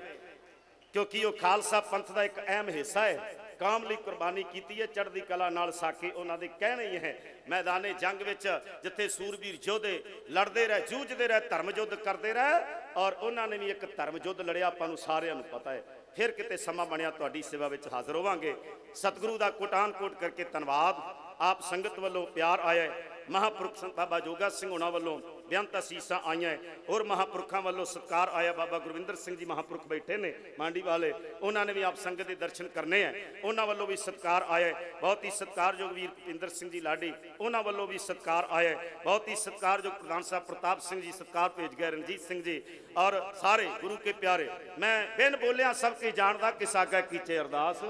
ਕਿਉਂਕਿ ਉਹ ਖਾਲਸਾ ਪੰਥ ਦਾ ਇੱਕ ਅਹਿਮ ਹਿੱਸਾ ਹੈ ਕੌਮ ਲਈ ਕੁਰਬਾਨੀ ਕੀਤੀ ਹੈ। ਚੜ੍ਹਦੀ ਕਲਾ ਨਾਲ ਸਾਕੇ ਉਹਨਾਂ ਦੇ ਕਹਿਣੇ ਹੀ ਹੈ। ਮੈਦਾਨੇ ਜੰਗ ਵਿੱਚ ਜਿੱਥੇ ਸੂਰਬੀਰ ਯੋਧੇ ਲੜਦੇ ਰਹੇ ਜੂਝਦੇ ਰਹੇ ਧਰਮ ਯੁੱਧ ਕਰਦੇ ਰਹੇ ਔਰ ਉਹਨਾਂ ਨੇ ਵੀ ਇੱਕ ਧਰਮ ਯੁੱਧ ਲੜਿਆ ਆਪਾਂ ਨੂੰ ਸਾਰਿਆਂ ਨੂੰ ਪਤਾ ਹੈ। ਫਿਰ ਕਿਤੇ ਸਮਾਂ ਬਣਿਆ ਤੁਹਾਡੀ ਸੇਵਾ ਵਿੱਚ ਹਾਜ਼ਰ ਹੋਵਾਂਗੇ। ਸਤਿਗੁਰੂ ਦਾ ਕੋਟਾਨ ਕੋਟ ਕਰਕੇ ਧੰਨਵਾਦ। ਆਪ ਸੰਗਤ ਵੱਲੋਂ ਪਿਆਰ ਆਇਆ ਹੈ। ਮਹਾਂਪੁਰਖ ਸੰਤ ਬਾਬਾ ਜੋਗਾ ਸਿੰਘ ਹੋਣਾ ਵੱਲੋਂ ਬੇਅੰਤ ਅਸੀਸਾਂ ਆਈਆਂ ਔਰ ਮਹਾਂਪੁਰਖਾਂ ਵੱਲੋਂ ਸਤਿਕਾਰ ਆਇਆ। ਬਾਬਾ ਗੁਰਵਿੰਦਰ ਸਿੰਘ ਜੀ ਮਹਾਂਪੁਰਖ ਬੈਠੇ ਨੇ ਮਾਂਡੀ ਵਾਲੇ ਉਹਨਾਂ ਨੇ ਵੀ ਆਪ ਸੰਗਤ ਦੇ ਦਰਸ਼ਨ ਕਰਨੇ ਆ। ਉਹਨਾਂ ਵੱਲੋਂ ਵੀ ਸਤਿਕਾਰ ਆਇਆ। ਬਹੁਤ ਹੀ ਸਤਿਕਾਰਯੋਗ ਵੀਰ ਭੁਪਿੰਦਰ ਸਿੰਘ ਜੀ ਲਾਡੀ ਉਹਨਾਂ ਵੱਲੋਂ ਵੀ ਸਤਿਕਾਰ ਆਇਆ। ਬਹੁਤ ਹੀ ਸਤਿਕਾਰਯੋਗ ਪ੍ਰਧਾਨ ਸਾਹਿਬ ਪ੍ਰਤਾਪ ਸਿੰਘ ਜੀ ਸਤਿਕਾਰ ਭੇਜ ਗਏ। ਰਣਜੀਤ ਸਿੰਘ ਜੀ ਔਰ ਸਾਰੇ ਗੁਰੂ ਕੇ ਪਿਆਰੇ। ਮੈਂ ਬਿਨ ਬੋਲਿਆ ਸਭ ਕੀ ਜਾਣਦਾ ਕਿ ਸਾਗਾ ਕੀਚੇ ਅਰਦਾਸ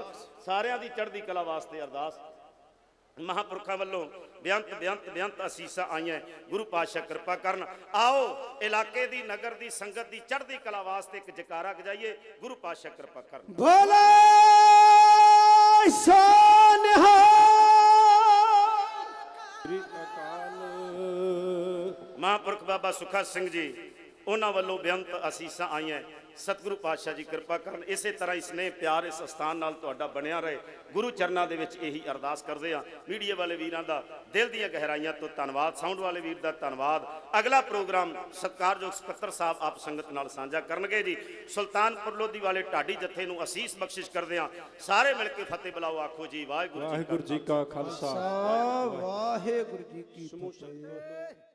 ਸਾਰਿਆਂ ਦੀ ਚੜ੍ਹਦੀ ਕਲਾ ਵਾਸਤੇ ਅਰਦਾਸ। ਮਹਾਂਪੁਰਖਾਂ ਵੱਲੋਂ ਬੇਅੰਤ ਅਸੀਸਾਂ ਆਈਆਂ। ਗੁਰੂ ਪਾਤਸ਼ਾਹ ਕਿਰਪਾ ਕਰਨ। ਆਓ ਇਲਾਕੇ ਦੀ ਨਗਰ ਦੀ ਸੰਗਤ ਦੀ ਚੜ੍ਹਦੀ ਕਲਾ ਵਾਸਤੇ ਇੱਕ ਜਕਾਰਾ ਗਜਾਈਏ। ਗੁਰੂ ਪਾਤਸ਼ਾਹ ਕਿਰਪਾ ਕਰਨ। ਬੋਲੇ ਸੋਨਿਹਾ ਮਹਾਂਪੁਰਖ ਬਾਬਾ ਸੁਖਾ ਸਿੰਘ ਜੀ ਉਹਨਾਂ ਵੱਲੋਂ ਬੇਅੰਤ ਅਸੀਸਾਂ ਆਈਆਂ। ਸਤਿਗੁਰੂ ਪਾਤਸ਼ਾਹ ਜੀ ਕਿਰਪਾ ਕਰਨ। ਇਸੇ ਤਰ੍ਹਾਂ ਹੀ ਸਨੇਹ ਪਿਆਰ ਇਸ ਅਸਥਾਨ ਨਾਲ ਤੁਹਾਡਾ ਬਣਿਆ ਰਹੇ। ਗੁਰੂ ਚਰਨਾਂ ਦੇ ਵਿੱਚ ਇਹੀ ਅਰਦਾਸ ਕਰਦੇ ਆ। ਮੀਡੀਆ ਵਾਲੇ ਵੀਰਾਂ ਦਾ ਦਿਲ ਦੀਆਂ ਗਹਿਰਾਈਆਂ ਤੋਂ ਧੰਨਵਾਦ। ਸਾਊਂਡ ਵਾਲੇ ਵੀਰ ਦਾ ਧੰਨਵਾਦ। ਅਗਲਾ ਪ੍ਰੋਗਰਾਮ ਸਤਿਕਾਰਯੋਗ ਸਕੱਤਰ ਸਾਹਿਬ ਆਪ ਸੰਗਤ ਨਾਲ ਸਾਂਝਾ ਕਰਨਗੇ ਜੀ। ਸੁਲਤਾਨਪੁਰ ਲੋਧੀ ਵਾਲੇ ਢਾਡੀ ਜੱਥੇ ਨੂੰ ਅਸੀਸ ਬਖਸ਼ਿਸ਼ ਕਰਦੇ ਆ। ਸਾਰੇ ਮਿਲ ਕੇ ਫਤਿਹ ਬੁਲਾਓ। ਆਖੋ ਜੀ ਵਾਹਿਗੁਰੂ ਜੀ ਕਾ ਖਾਲਸਾ ਵਾਹਿਗੁਰੂ ਜੀ ਕੀ ਫਤਿਹ।